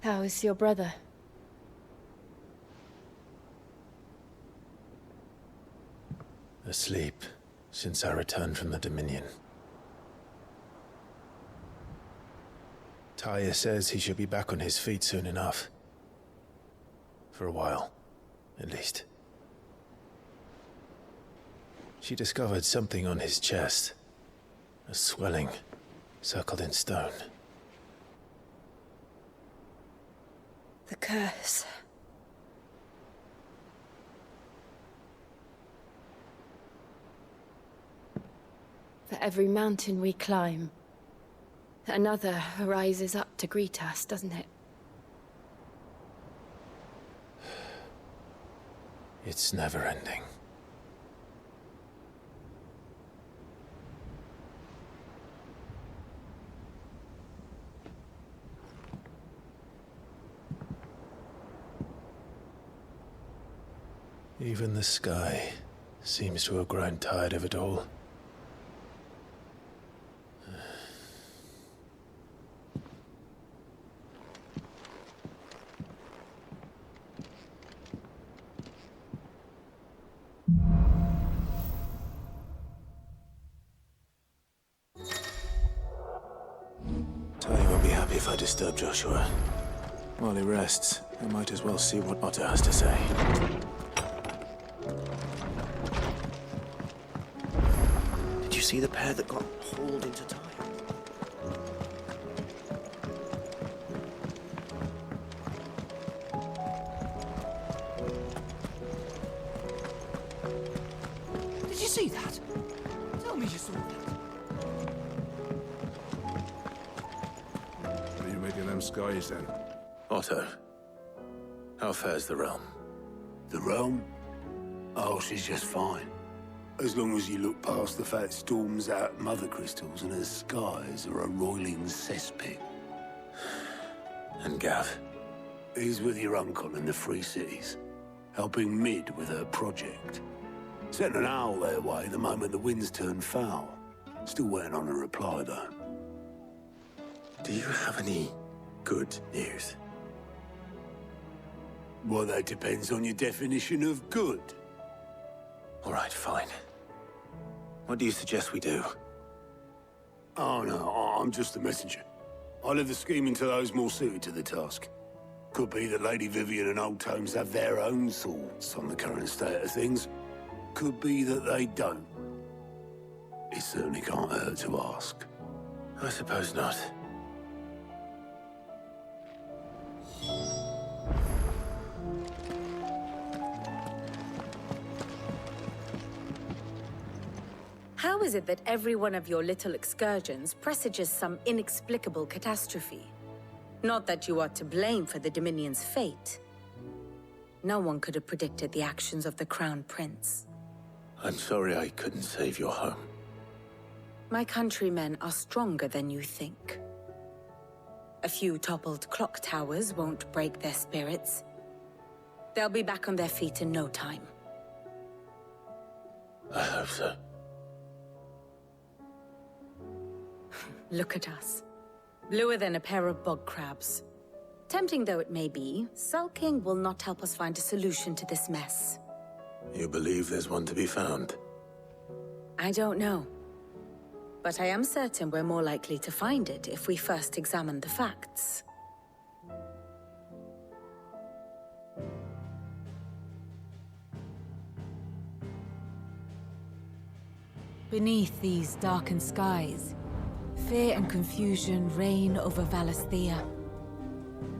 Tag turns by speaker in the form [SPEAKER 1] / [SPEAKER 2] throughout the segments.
[SPEAKER 1] How is your brother?
[SPEAKER 2] Asleep since I returned from the Dominion. Taya says he should be back on his feet soon enough. For a while, at least. She discovered something on his chest. A swelling, circled in stone.
[SPEAKER 1] The curse. For every mountain we climb, another rises up to greet us, doesn't it?
[SPEAKER 2] It's never ending. Even the sky seems to have grown tired of it all. Tony won't be happy if I disturb Joshua. While he rests, I might as well see what Otto has to say.
[SPEAKER 3] Did you see the pair that got hauled into time? Did you see that? Tell me you saw that.
[SPEAKER 4] What do you make of them skies, then?
[SPEAKER 2] Otto, how fares the realm?
[SPEAKER 5] The realm? Oh, she's just fine. As long as you look past the fat storms out mother crystals and her skies are a roiling cesspit.
[SPEAKER 2] And Gav?
[SPEAKER 5] He's with your uncle in the Free Cities, helping Mid with her project. Sent an owl their way the moment the winds turned foul. Still waiting on a reply, though.
[SPEAKER 2] Do you have any good news?
[SPEAKER 5] Well, that depends on your definition of good.
[SPEAKER 2] All right, fine. What do you suggest we do?
[SPEAKER 5] Oh, no, I'm just a messenger. I leave the scheming to those more suited to the task. Could be that Lady Vivian and Old Tomes have their own thoughts on the current state of things. Could be that they don't. It certainly can't hurt to ask.
[SPEAKER 2] I suppose not.
[SPEAKER 6] How is it that every one of your little excursions presages some inexplicable catastrophe? Not that you are to blame for the Dominion's fate. No one could have predicted the actions of the Crown Prince.
[SPEAKER 2] I'm sorry I couldn't save your home.
[SPEAKER 6] My countrymen are stronger than you think. A few toppled clock towers won't break their spirits. They'll be back on their feet in no time.
[SPEAKER 2] I hope so.
[SPEAKER 6] Look at us. Bluer than a pair of bog crabs. Tempting though it may be, sulking will not help us find a solution to this mess.
[SPEAKER 2] You believe there's one to be found?
[SPEAKER 6] I don't know. But I am certain we're more likely to find it if we first examine the facts.
[SPEAKER 7] Beneath these darkened skies, fear and confusion reign over Valisthea.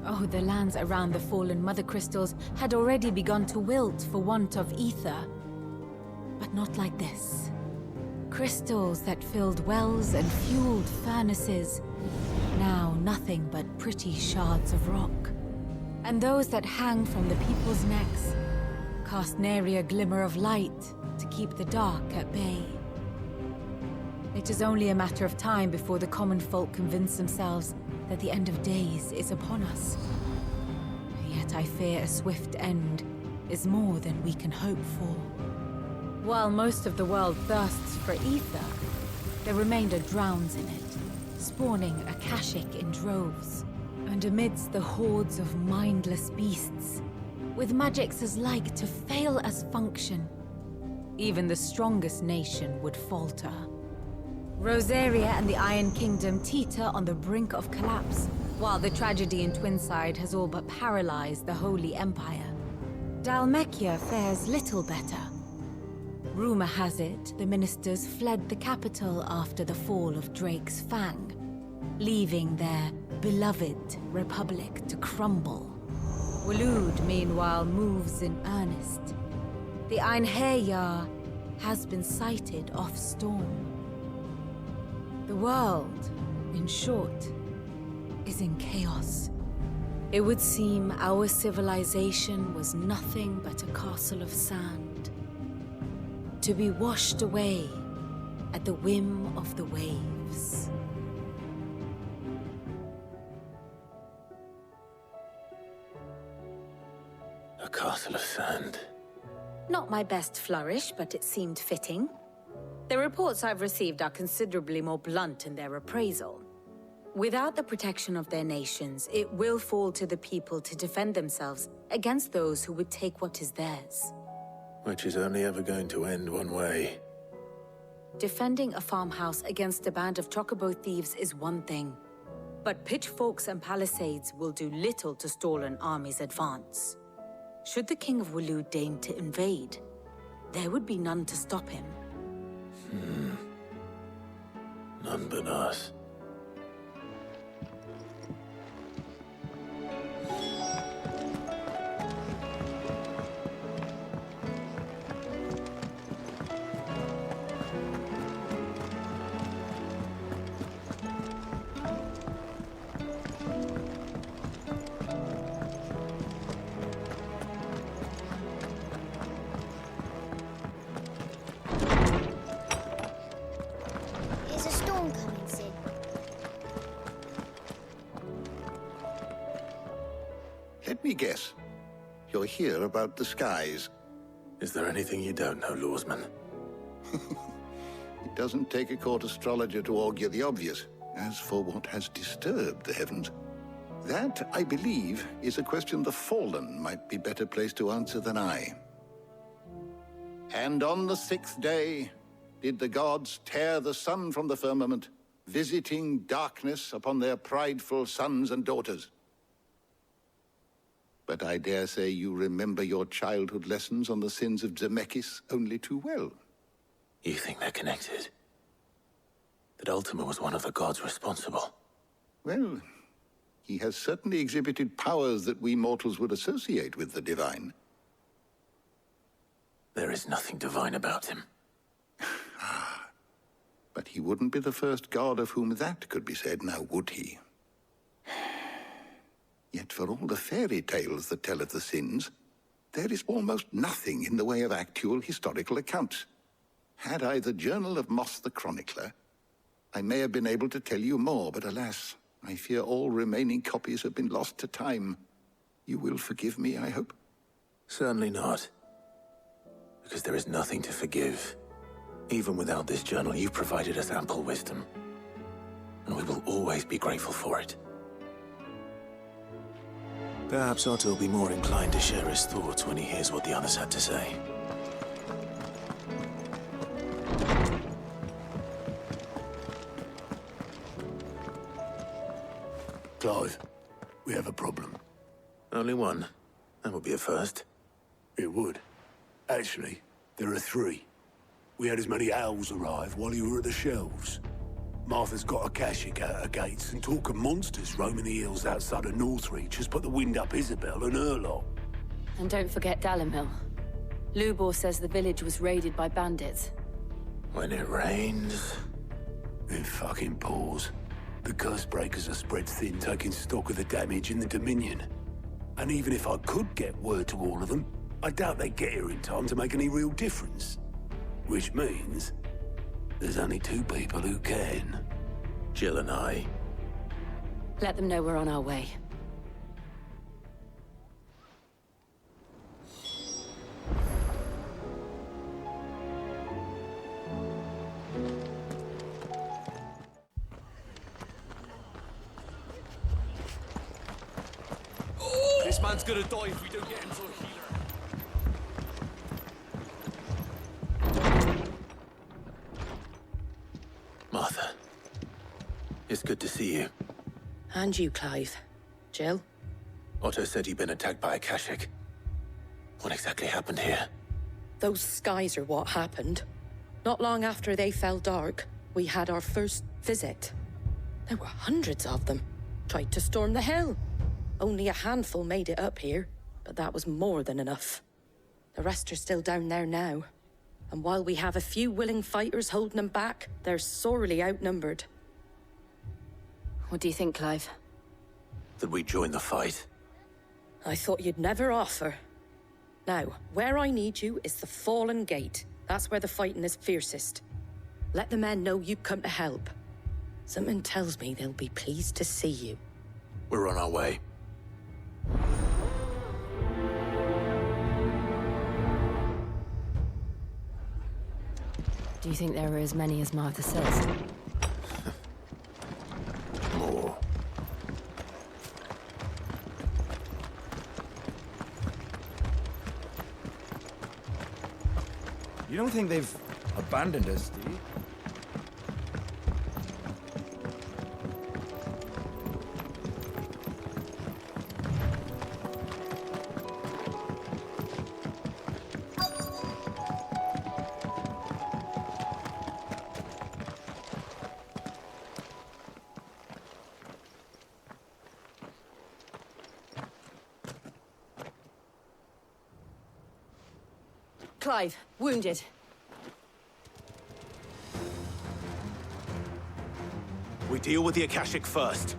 [SPEAKER 7] Oh, the lands around the fallen Mother Crystals had already begun to wilt for want of ether. But not like this. Crystals that filled wells and fueled furnaces. Now nothing but pretty shards of rock. And those that hang from the people's necks cast nary a glimmer of light to keep the dark at bay. It is only a matter of time before the common folk convince themselves that the end of days is upon us. Yet I fear a swift end is more than we can hope for. While most of the world thirsts for ether, the remainder drowns in it, spawning Akashic in droves. And amidst the hordes of mindless beasts, with magics as like to fail as function, even the strongest nation would falter. Rosaria and the Iron Kingdom teeter on the brink of collapse, while the tragedy in Twinside has all but paralyzed the Holy Empire. Dhalmekia fares little better. Rumor has it the ministers fled the capital after the fall of Drake's Fang, leaving their beloved republic to crumble. Waloed, meanwhile, moves in earnest. The Einherjar has been sighted off Storm. The world, in short, is in chaos. It would seem our civilization was nothing but a castle of sand, to be washed away at the whim of the waves.
[SPEAKER 2] A castle of sand.
[SPEAKER 6] Not my best flourish, but it seemed fitting. The reports I've received are considerably more blunt in their appraisal. Without the protection of their nations, it will fall to the people to defend themselves against those who would take what is theirs.
[SPEAKER 2] Which is only ever going to end one way.
[SPEAKER 6] Defending a farmhouse against a band of chocobo thieves is one thing, but pitchforks and palisades will do little to stall an army's advance. Should the King of Waloed deign to invade, there would be none to stop him.
[SPEAKER 2] None but us.
[SPEAKER 8] Is a storm coming, Sid?
[SPEAKER 9] Let me guess. You're here about the skies.
[SPEAKER 2] Is there anything you don't know, Lawsman?
[SPEAKER 9] It doesn't take a court astrologer to augur the obvious. As for what has disturbed the heavens, that, I believe, is a question the Fallen might be better placed to answer than I. And on the 6th day did the gods tear the sun from the firmament, visiting darkness upon their prideful sons and daughters. But I dare say you remember your childhood lessons on the sins of Zemeckis only too well.
[SPEAKER 2] You think they're connected? That Ultima was one of the gods responsible?
[SPEAKER 9] Well, he has certainly exhibited powers that we mortals would associate with the divine.
[SPEAKER 2] There is nothing divine about him.
[SPEAKER 9] But he wouldn't be the first god of whom that could be said, now would he? Yet for all the fairy tales that tell of the sins, there is almost nothing in the way of actual historical accounts. Had I the Journal of Moss the Chronicler, I may have been able to tell you more, but alas, I fear all remaining copies have been lost to time. You will forgive me, I hope?
[SPEAKER 2] Certainly not. Because there is nothing to forgive. Even without this journal, you've provided us ample wisdom. And we will always be grateful for it. Perhaps Otto will be more inclined to share his thoughts when he hears what the others had to say.
[SPEAKER 5] Clive, we have a problem.
[SPEAKER 2] Only one. That would be a first.
[SPEAKER 5] It would. Actually, there are 3. We had as many owls arrive while you were at the shelves. Martha's got a Akashic out her gates, and talk of monsters roaming the hills outside of Northreach has put the wind up Isabel and her lot.
[SPEAKER 1] And don't forget Dalimil. Lubor says the village was raided by bandits.
[SPEAKER 2] When it rains...
[SPEAKER 5] It fucking pours. The curse breakers are spread thin, taking stock of the damage in the Dominion. And even if I could get word to all of them, I doubt they'd get here in time to make any real difference. Which means there's only 2 people who can.
[SPEAKER 2] Jill and I.
[SPEAKER 1] Let them know we're on our way.
[SPEAKER 3] man's gonna die if we don't get him to a healer.
[SPEAKER 2] Martha. It's good to see you.
[SPEAKER 10] And you, Clive. Jill?
[SPEAKER 2] Otto said you'd been attacked by a Kashik. What exactly happened here?
[SPEAKER 10] Those skies are what happened. Not long after they fell dark, we had our first visit. There were hundreds of them. Tried to storm the hill. Only a handful made it up here, but that was more than enough. The rest are still down there now. And while we have a few willing fighters holding them back, they're sorely outnumbered.
[SPEAKER 1] What do you think, Clive?
[SPEAKER 2] That we join the fight?
[SPEAKER 10] I thought you'd never offer. Now, where I need you is the Fallen Gate. That's where the fighting is fiercest. Let the men know you come to help. Something tells me they'll be pleased to see you.
[SPEAKER 2] We're on our way.
[SPEAKER 1] Do you think there are as many as Martha says?
[SPEAKER 2] More.
[SPEAKER 3] You don't think they've abandoned us, do you?
[SPEAKER 1] Clive, wounded.
[SPEAKER 2] We deal with the Akashic first.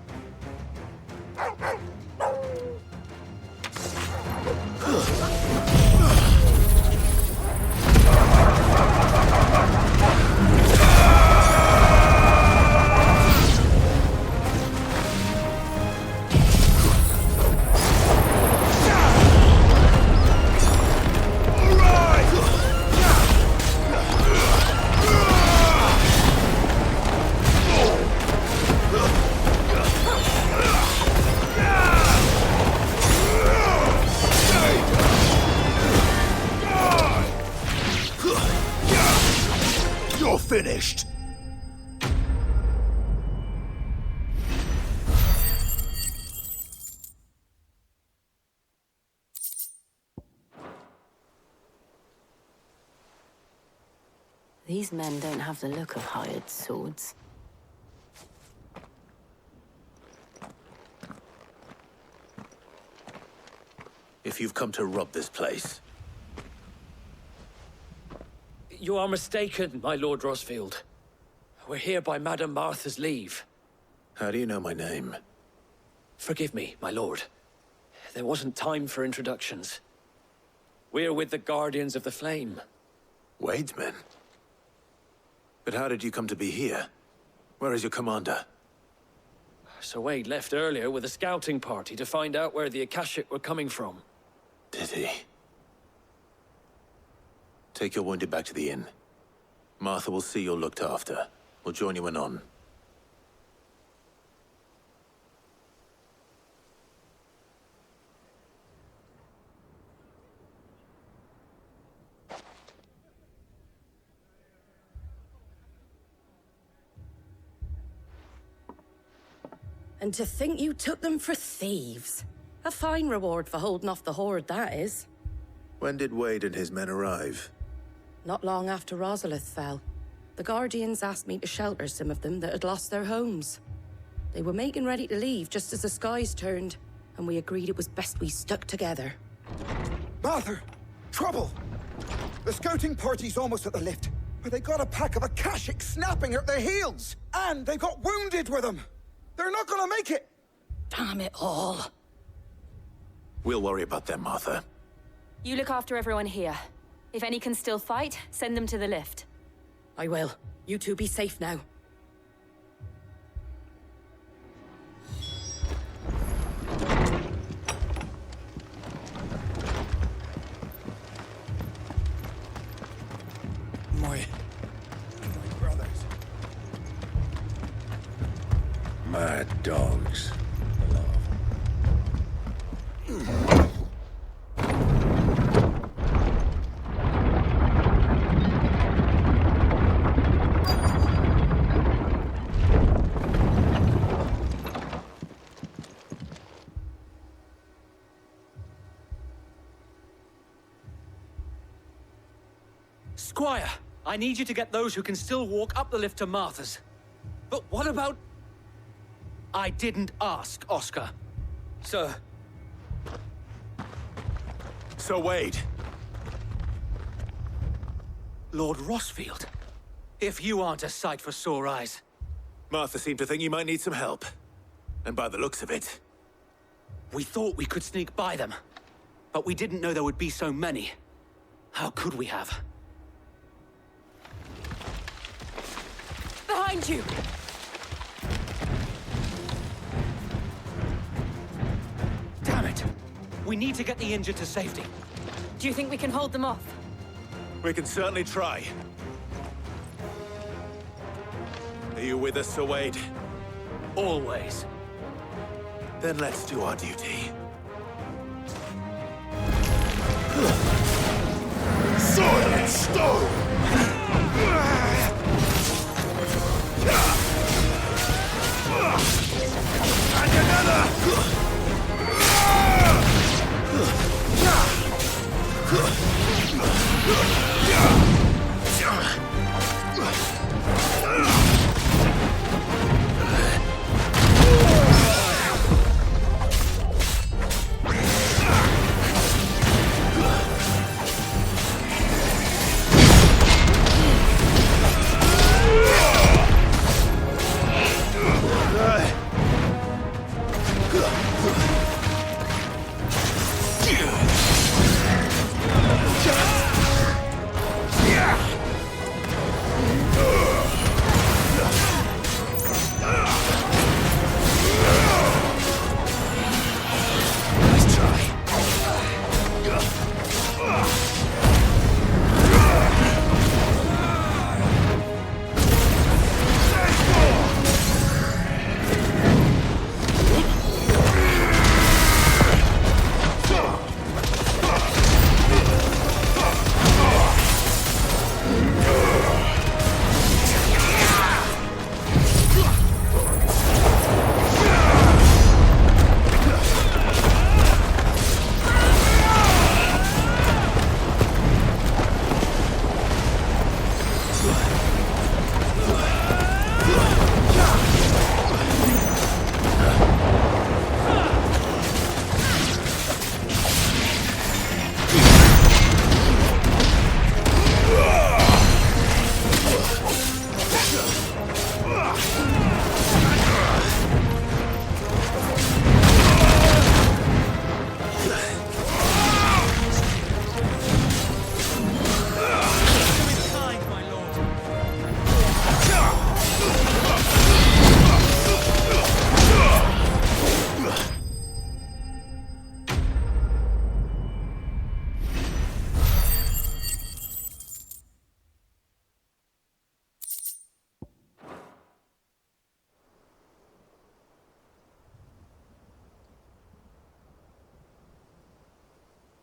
[SPEAKER 2] You're finished!
[SPEAKER 1] These men don't have the look of hired swords.
[SPEAKER 2] If you've come to rob this place,
[SPEAKER 11] You are mistaken, my Lord Rosfield. We're here by Madame Martha's leave.
[SPEAKER 2] how do you know my name?
[SPEAKER 11] Forgive me, my lord. There wasn't time for introductions. We're with the Guardians of the Flame.
[SPEAKER 2] Wade's men? But how did you come to be here? Where is your commander?
[SPEAKER 11] Sir Wade left earlier with a scouting party to find out where the Akashic were coming from.
[SPEAKER 2] Did he? Take your wounded back to the inn. Martha will see you're looked after. We'll join you anon.
[SPEAKER 10] And to think you took them for thieves. A fine reward for holding off the horde, that is.
[SPEAKER 2] When did Wade and his men arrive?
[SPEAKER 10] Not long after Rosalith fell. The Guardians asked me to shelter some of them that had lost their homes. They were making ready to leave just as the skies turned, and we agreed it was best we stuck together.
[SPEAKER 12] Martha! Trouble! The scouting party's almost at the lift, but they got a pack of Akashic snapping at their heels! And they got wounded with them! They're not gonna make it!
[SPEAKER 10] Damn it all.
[SPEAKER 2] We'll worry about them, Martha.
[SPEAKER 1] You look after everyone here. If any can still fight, send them to the lift.
[SPEAKER 10] I will. You two be safe now.
[SPEAKER 12] My brothers.
[SPEAKER 4] Mad dogs. Love.
[SPEAKER 11] Squire, I need you to get those who can still walk up the lift to Martha's. But what about... I didn't ask, Oscar. Sir.
[SPEAKER 2] Sir Wade.
[SPEAKER 11] Lord Rossfield. If you aren't a sight for sore eyes.
[SPEAKER 2] Martha seemed to think you might need some help. And by the looks of it...
[SPEAKER 11] We thought we could sneak by them. But we didn't know there would be so many. How could we have?
[SPEAKER 1] Behind you!
[SPEAKER 11] Damn it! We need to get the injured to safety.
[SPEAKER 1] Do you think we can hold them off?
[SPEAKER 2] We can certainly try. Are you with us, Sir Wade?
[SPEAKER 11] Always.
[SPEAKER 2] Then let's do our duty.
[SPEAKER 5] Sword and stone! And another!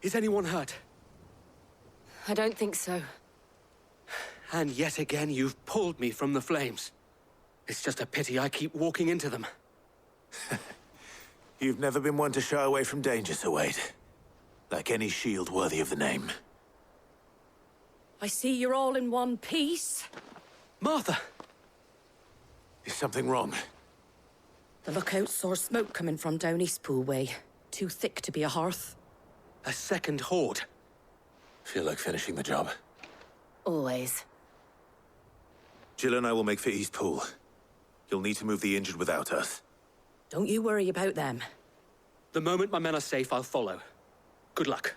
[SPEAKER 11] Is anyone hurt?
[SPEAKER 1] I don't think so.
[SPEAKER 11] And yet again, you've pulled me from the flames. It's just a pity I keep walking into them.
[SPEAKER 2] You've never been one to shy away from danger, Sir Wade. Like any shield worthy of the name.
[SPEAKER 10] I see you're all in one piece.
[SPEAKER 11] Martha!
[SPEAKER 2] Is something wrong?
[SPEAKER 10] The lookout saw smoke coming from down Eastpool way. Too thick to be a hearth.
[SPEAKER 11] A second horde.
[SPEAKER 2] Feel like finishing the job.
[SPEAKER 1] Always.
[SPEAKER 2] Jill and I will make for Eastpool. You'll need to move the injured without us.
[SPEAKER 10] Don't you worry about them.
[SPEAKER 11] The moment my men are safe, I'll follow. Good luck.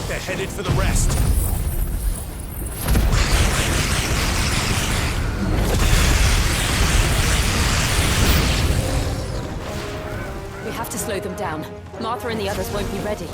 [SPEAKER 2] They're headed for the rest.
[SPEAKER 1] We have to slow them down. Martha and the others won't be ready.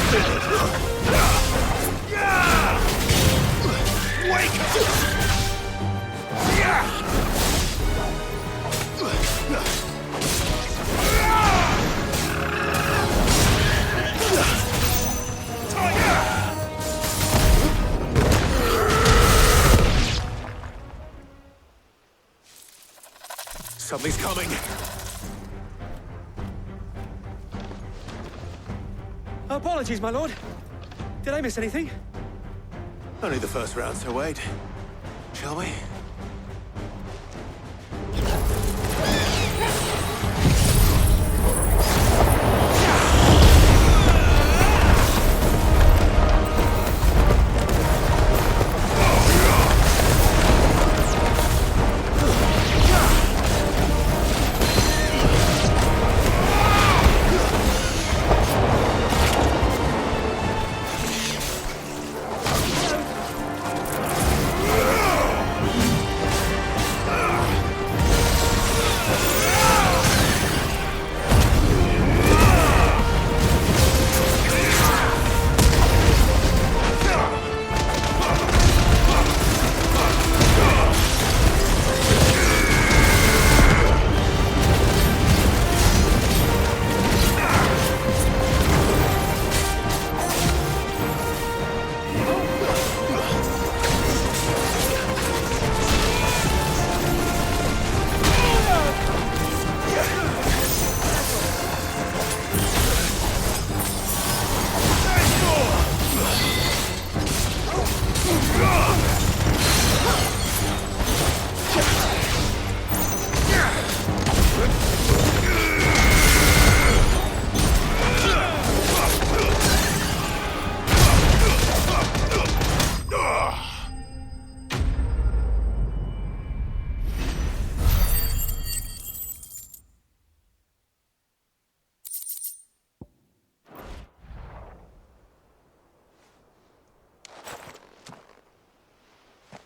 [SPEAKER 5] Wake up!
[SPEAKER 2] Something's coming.
[SPEAKER 11] Apologies, my lord. Did I miss anything?
[SPEAKER 2] Only the first round, so wait. Shall we?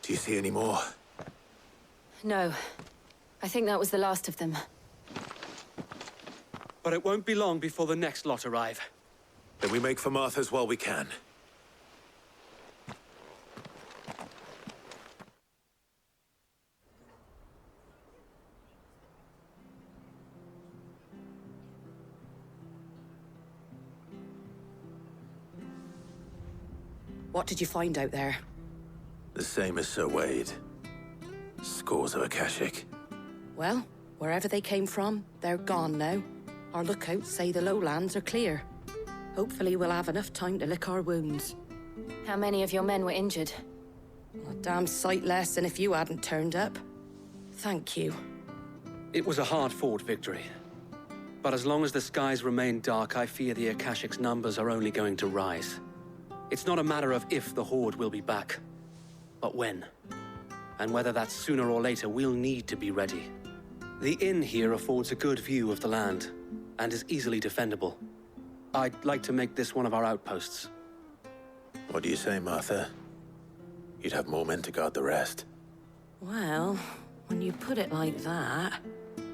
[SPEAKER 2] Do you see any more?
[SPEAKER 1] No. I think that was the last of them.
[SPEAKER 11] But it won't be long before the next lot arrive.
[SPEAKER 2] Then we make for Martha's while we can.
[SPEAKER 10] What did you find out there?
[SPEAKER 2] The same as Sir Wade. Scores of Akashic.
[SPEAKER 10] Well, wherever they came from, they're gone now. Our lookouts say the lowlands are clear. Hopefully we'll have enough time to lick our wounds.
[SPEAKER 1] How many of your men were injured?
[SPEAKER 10] A damn sight less than if you hadn't turned up. Thank you.
[SPEAKER 11] It was a hard-fought victory. But as long as the skies remain dark, I fear the Akashic's numbers are only going to rise. It's not a matter of if the Horde will be back, but when. And whether that's sooner or later, we'll need to be ready. The inn here affords a good view of the land, and is easily defendable. I'd like to make this one of our outposts.
[SPEAKER 2] What do you say, Martha? You'd have more men to guard the rest.
[SPEAKER 10] Well, when you put it like that,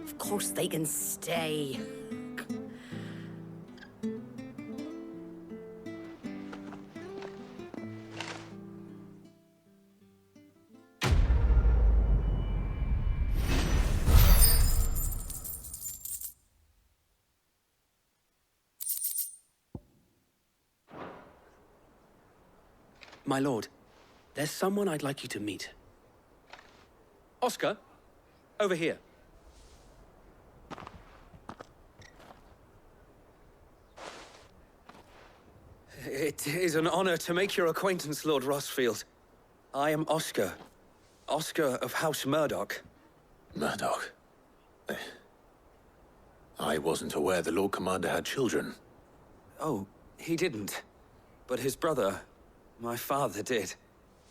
[SPEAKER 10] of course they can stay.
[SPEAKER 11] My lord, there's someone I'd like you to meet. Oscar, over here.
[SPEAKER 13] It is an honor to make your acquaintance, Lord Rossfield. I am Oscar. Oscar of House Murdoch.
[SPEAKER 2] Murdoch? I wasn't aware the Lord Commander had children.
[SPEAKER 13] Oh, he didn't. But his brother, my father, did.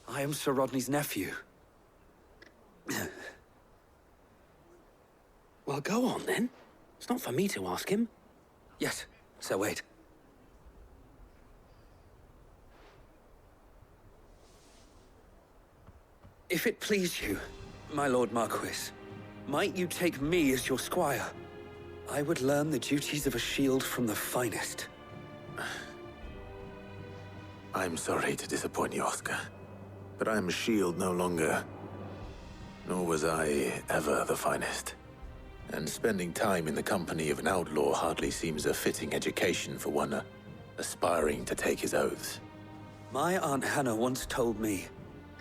[SPEAKER 13] I am Sir Rodney's nephew.
[SPEAKER 11] Well, go on, then. It's not for me to ask him.
[SPEAKER 13] Yes, Sir Wade. If it please you, my Lord Marquis, might you take me as your squire? I would learn the duties of a shield from the finest.
[SPEAKER 2] I'm sorry to disappoint you, Oscar. But I am a shield no longer. Nor was I ever the finest. And spending time in the company of an outlaw hardly seems a fitting education for one aspiring to take his oaths.
[SPEAKER 13] My Aunt Hannah once told me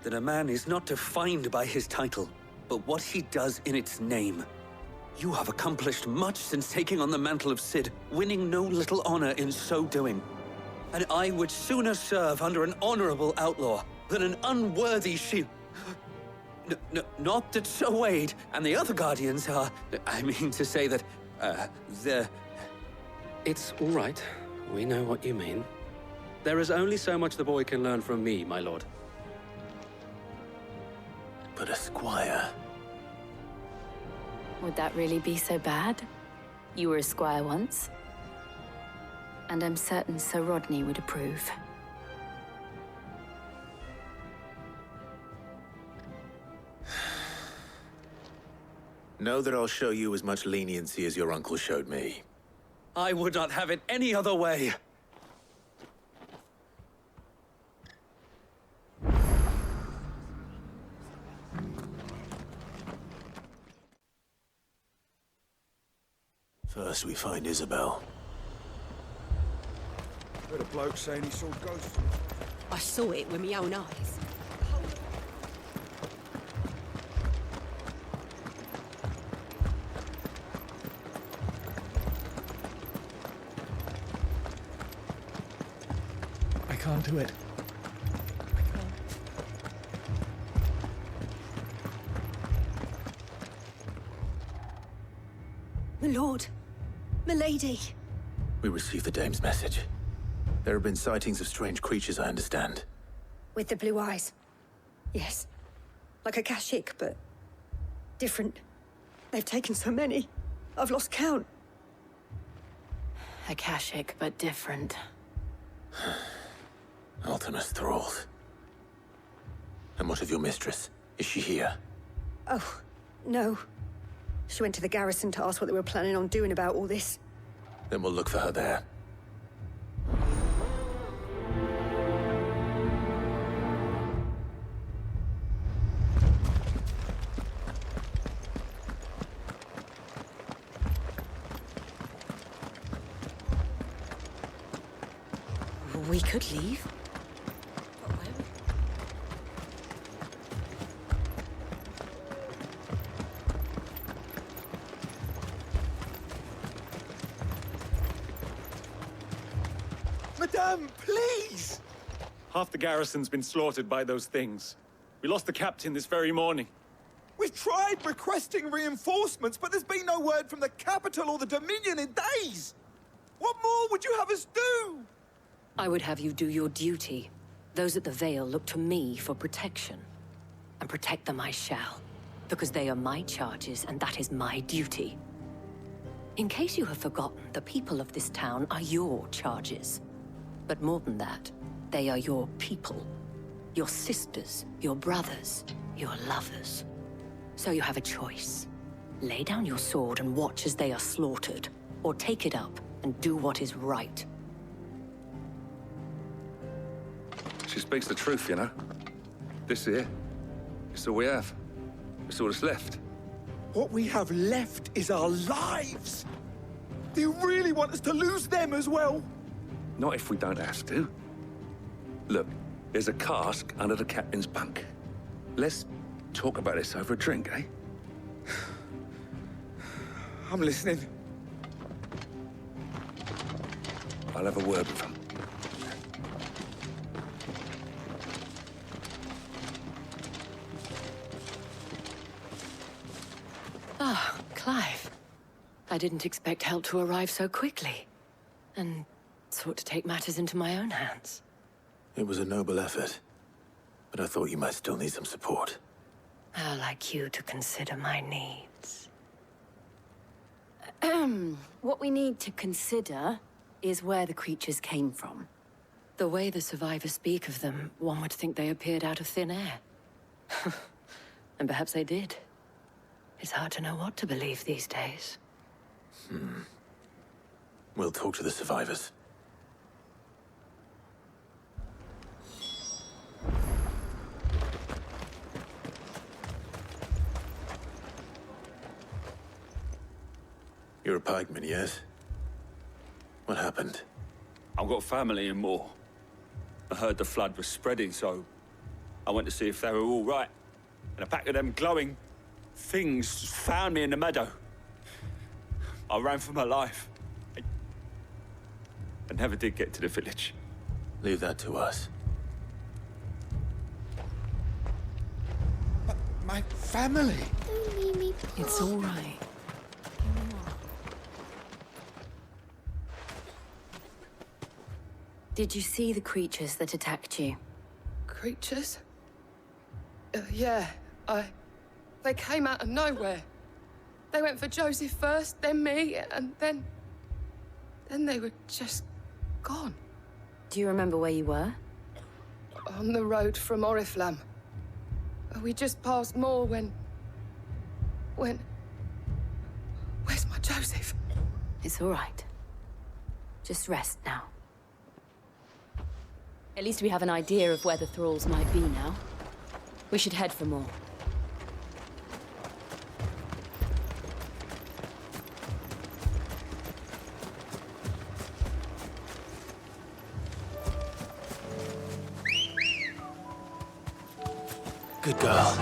[SPEAKER 13] that a man is not defined by his title, but what he does in its name. You have accomplished much since taking on the mantle of Cid, winning no little honor in so doing. And I would sooner serve under an honorable outlaw than an unworthy shield. Not that Sir Wade and the other Guardians are... I mean to say that, they're...
[SPEAKER 11] It's all right. We know what you mean. There is only so much the boy can learn from me, my lord.
[SPEAKER 2] But a squire...
[SPEAKER 1] Would that really be so bad? You were a squire once. And I'm certain Sir Rodney would approve.
[SPEAKER 2] Know that I'll show you as much leniency as your uncle showed me.
[SPEAKER 13] I would not have it any other way.
[SPEAKER 2] First we find Isabel.
[SPEAKER 12] Heard a bloke saying he saw ghosts.
[SPEAKER 10] I saw it with my own eyes.
[SPEAKER 3] I can't do it.
[SPEAKER 10] My lord. My lady.
[SPEAKER 2] We received the dame's message. There have been sightings of strange creatures, I understand.
[SPEAKER 10] With the blue eyes. Yes. Like a Kashik, but different. They've taken so many. I've lost count.
[SPEAKER 1] Akashic, but different.
[SPEAKER 2] Ultimus thralls. And what of your mistress? Is she here?
[SPEAKER 10] Oh, no. She went to the garrison to ask what they were planning on doing about all this.
[SPEAKER 2] Then we'll look for her there.
[SPEAKER 10] We could leave.
[SPEAKER 12] Madame, please!
[SPEAKER 14] Half the garrison's been slaughtered by those things. We lost the captain this very morning.
[SPEAKER 12] We've tried requesting reinforcements, but there's been no word from the capital or the Dominion in days! What more would you have us do?
[SPEAKER 15] I would have you do your duty. Those at the Vale look to me for protection. And protect them I shall. Because they are my charges, and that is my duty. In case you have forgotten, the people of this town are your charges. But more than that, they are your people. Your sisters, your brothers, your lovers. So you have a choice. Lay down your sword and watch as they are slaughtered, or take it up and do what is right.
[SPEAKER 4] She speaks the truth, you know. This here, it's all we have. It's all that's left.
[SPEAKER 12] What we have left is our lives! Do you really want us to lose them as well?
[SPEAKER 4] Not if we don't have to. Look, there's a cask under the captain's bunk. Let's talk about this over a drink, eh?
[SPEAKER 12] I'm listening.
[SPEAKER 4] I'll have a word with him.
[SPEAKER 1] Ah, Clive. I didn't expect help to arrive so quickly. And sought to take matters into my own hands.
[SPEAKER 2] It was a noble effort. But I thought you might still need some support.
[SPEAKER 1] I'd like you to consider my needs. What we need to consider is where the creatures came from. The way the survivors speak of them, one would think they appeared out of thin air. And perhaps they did. It's hard to know what to believe these days.
[SPEAKER 2] We'll talk to the survivors. You're a pikeman, yes? What happened?
[SPEAKER 16] I've got family in Moor. I heard the flood was spreading, so I went to see if they were all right. And a pack of them glowing things found me in the meadow. I ran for my life. I never did get to the village.
[SPEAKER 2] Leave that to us.
[SPEAKER 12] My family!
[SPEAKER 8] Don't leave me.
[SPEAKER 1] It's all right. Did you see the creatures that attacked you?
[SPEAKER 10] Creatures? Yeah, they came out of nowhere. They went for Joseph first, then me, and then they were just gone.
[SPEAKER 1] Do you remember where you were?
[SPEAKER 10] On the road from Oriflamme. We just passed Moor when... Where's my Joseph?
[SPEAKER 1] It's all right. Just rest now. At least we have an idea of where the thralls might be now. We should head for more.
[SPEAKER 2] Good girl.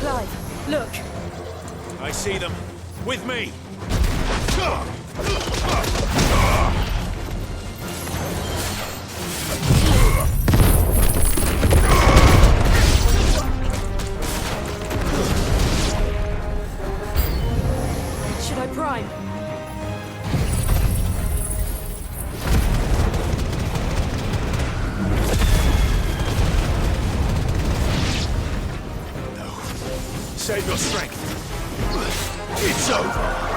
[SPEAKER 1] Clive, look!
[SPEAKER 17] I see them. With me!
[SPEAKER 1] Should I prime?
[SPEAKER 17] Save your strength. It's over.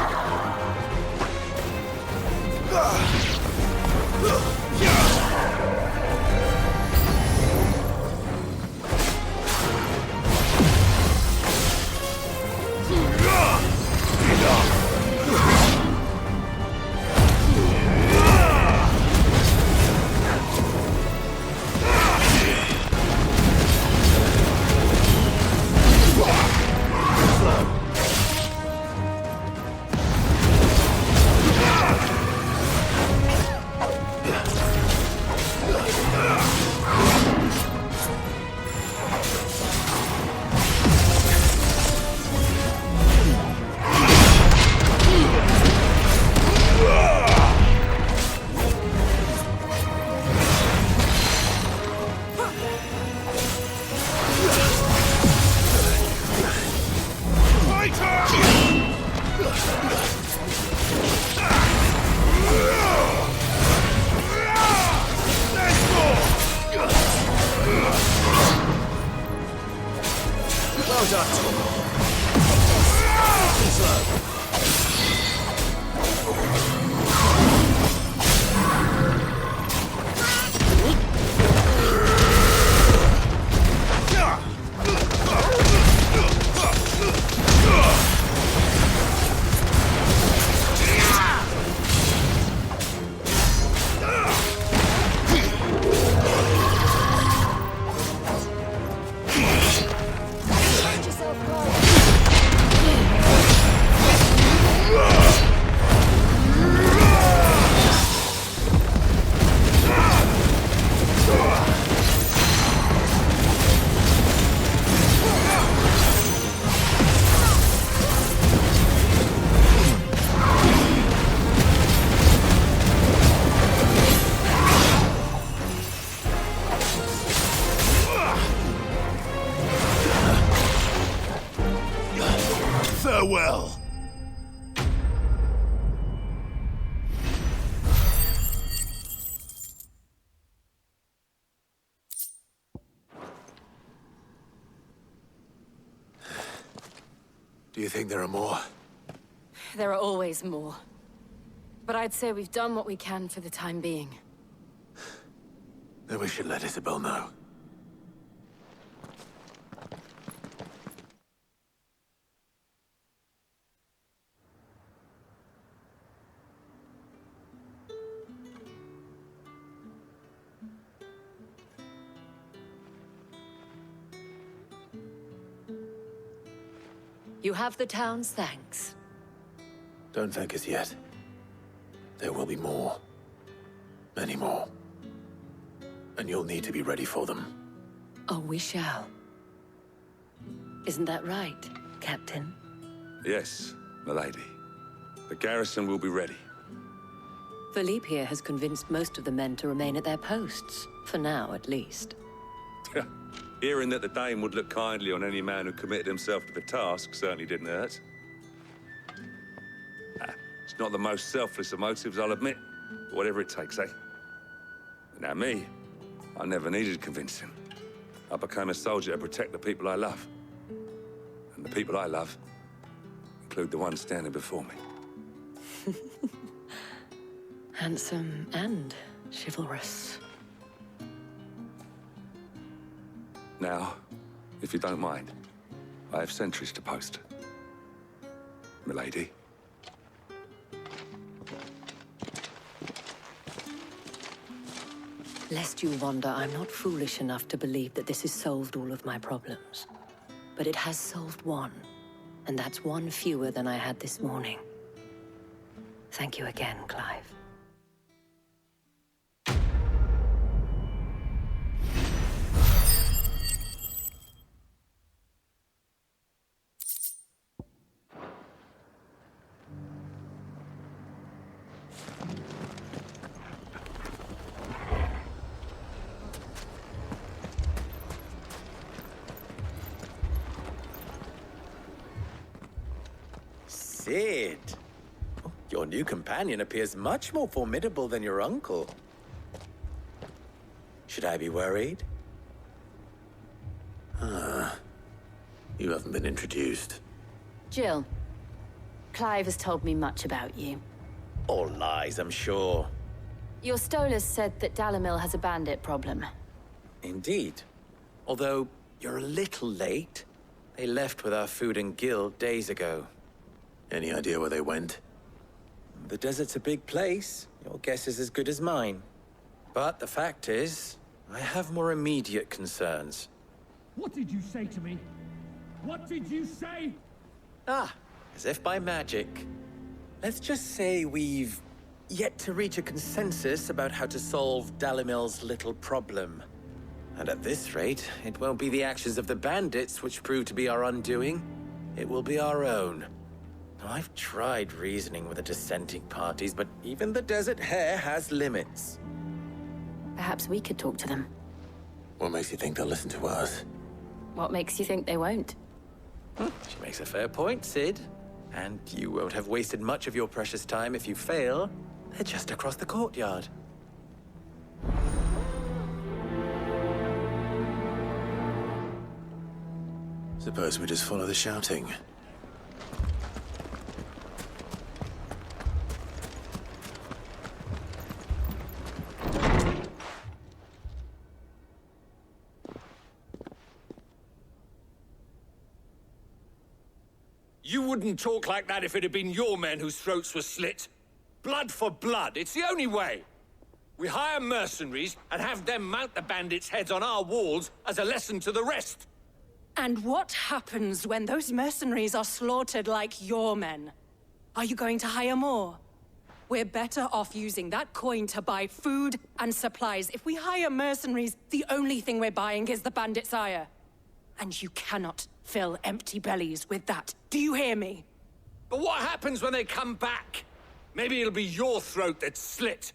[SPEAKER 2] Do you think there are more?
[SPEAKER 1] There are always more. But I'd say we've done what we can for the time being.
[SPEAKER 2] Then we should let Isabel know.
[SPEAKER 15] You have the town's thanks.
[SPEAKER 2] Don't thank us yet. There will be more. Many more. And you'll need to be ready for them.
[SPEAKER 15] Oh, we shall. Isn't that right, Captain?
[SPEAKER 4] Yes, milady. The garrison will be ready.
[SPEAKER 15] Philippe here has convinced most of the men to remain at their posts. For now, at least.
[SPEAKER 4] Hearing that the Dane would look kindly on any man who committed himself to the task certainly didn't hurt. It's not the most selfless of motives, I'll admit. But whatever it takes, eh? Now me, I never needed convincing. I became a soldier to protect the people I love. And the people I love include the one standing before me.
[SPEAKER 15] Handsome and chivalrous.
[SPEAKER 4] Now, if you don't mind, I have sentries to post. Milady.
[SPEAKER 15] Lest you wonder, I'm not foolish enough to believe that this has solved all of my problems. But it has solved one, and that's one fewer than I had this morning. Thank you again, Clive.
[SPEAKER 2] Sid! Your new companion appears much more formidable than your uncle. Should I be worried? You haven't been introduced.
[SPEAKER 6] Jill, Clive has told me much about you.
[SPEAKER 2] All lies, I'm sure.
[SPEAKER 6] Your Stolas said that Dalimil has a bandit problem.
[SPEAKER 2] Indeed. Although, you're a little late. They left with our food and guild days ago. Any idea where they went? The desert's a big place. Your guess is as good as mine. But the fact is, I have more immediate concerns.
[SPEAKER 18] What did you say to me? What did you say?
[SPEAKER 2] As if by magic. Let's just say we've yet to reach a consensus about how to solve Dalimil's little problem. And at this rate, it won't be the actions of the bandits which prove to be our undoing. It will be our own. I've tried reasoning with the dissenting parties, but even the Desert Hare has limits.
[SPEAKER 6] Perhaps we could talk to them.
[SPEAKER 2] What makes you think they'll listen to us?
[SPEAKER 6] What makes you think they won't?
[SPEAKER 2] She makes a fair point, Sid. And you won't have wasted much of your precious time if you fail. They're just across the courtyard. Suppose we just follow the shouting.
[SPEAKER 16] You wouldn't talk like that if it had been your men whose throats were slit. Blood for blood, it's the only way. We hire mercenaries and have them mount the bandits' heads on our walls as a lesson to the rest.
[SPEAKER 10] And what happens when those mercenaries are slaughtered like your men? Are you going to hire more? We're better off using that coin to buy food and supplies. If we hire mercenaries, the only thing we're buying is the bandits' ire. And you cannot fill empty bellies with that. Do you hear me?
[SPEAKER 16] But what happens when they come back? Maybe it'll be your throat that's slit.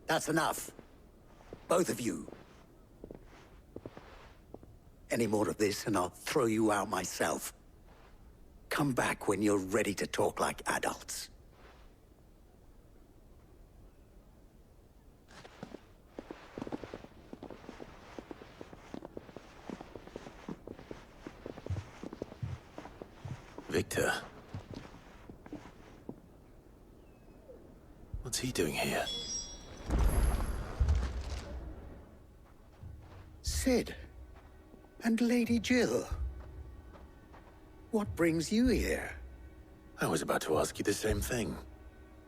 [SPEAKER 3] That's enough. Both of you. Any more of this and I'll throw you out myself. Come back when you're ready to talk like adults.
[SPEAKER 2] Victor. What's he doing here?
[SPEAKER 3] Cid. And Lady Jill. What brings you here?
[SPEAKER 2] I was about to ask you the same thing.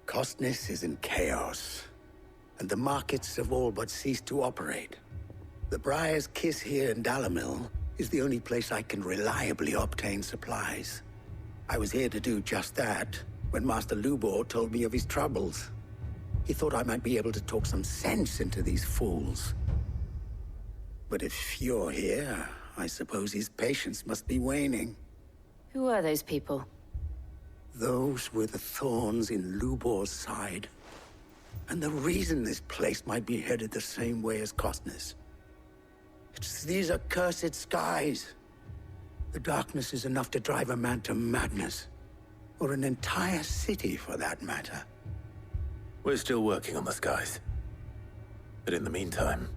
[SPEAKER 3] Costness is in chaos, and the markets have all but ceased to operate. The Briar's Kiss here in Dalamil is the only place I can reliably obtain supplies. I was here to do just that when Master Lubor told me of his troubles. He thought I might be able to talk some sense into these fools. But if you're here, I suppose his patience must be waning.
[SPEAKER 6] Who are those people?
[SPEAKER 3] Those were the thorns in Lubor's side. And the reason this place might be headed the same way as Costness. It's these accursed skies. The darkness is enough to drive a man to madness. Or an entire city, for that matter.
[SPEAKER 2] We're still working on the skies. But in the meantime,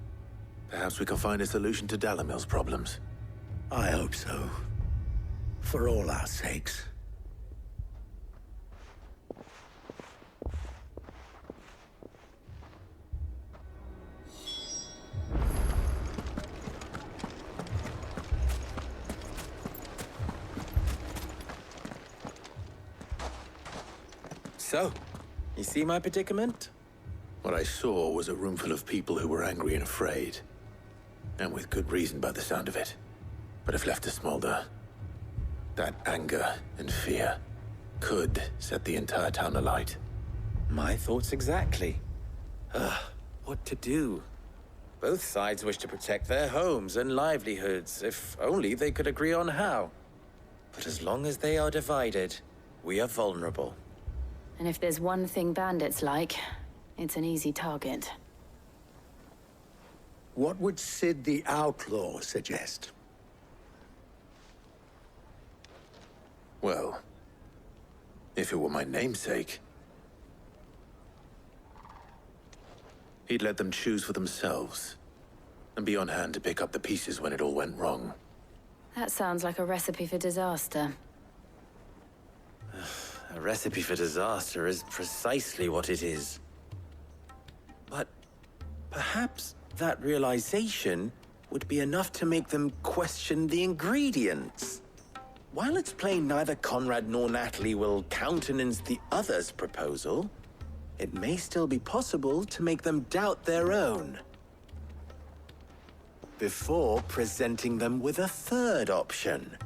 [SPEAKER 2] perhaps we can find a solution to Dalamil's problems.
[SPEAKER 3] I hope so. For all our sakes.
[SPEAKER 19] So, you see my predicament?
[SPEAKER 2] What I saw was a room full of people who were angry and afraid. And with good reason by the sound of it. But if left to smolder, that anger and fear could set the entire town alight.
[SPEAKER 19] My thoughts exactly. What to do? Both sides wish to protect their homes and livelihoods, if only they could agree on how. But as long as they are divided, we are vulnerable.
[SPEAKER 6] And if there's one thing bandits like, it's an easy target.
[SPEAKER 3] What would Cid the Outlaw suggest?
[SPEAKER 2] Well, if it were my namesake, he'd let them choose for themselves, and be on hand to pick up the pieces when it all went wrong.
[SPEAKER 6] That sounds like a recipe for disaster.
[SPEAKER 19] A recipe for disaster is precisely what it is. But perhaps that realization would be enough to make them question the ingredients. While it's plain neither Conrad nor Natalie will countenance the other's proposal, it may still be possible to make them doubt their own. Before presenting them with a third option.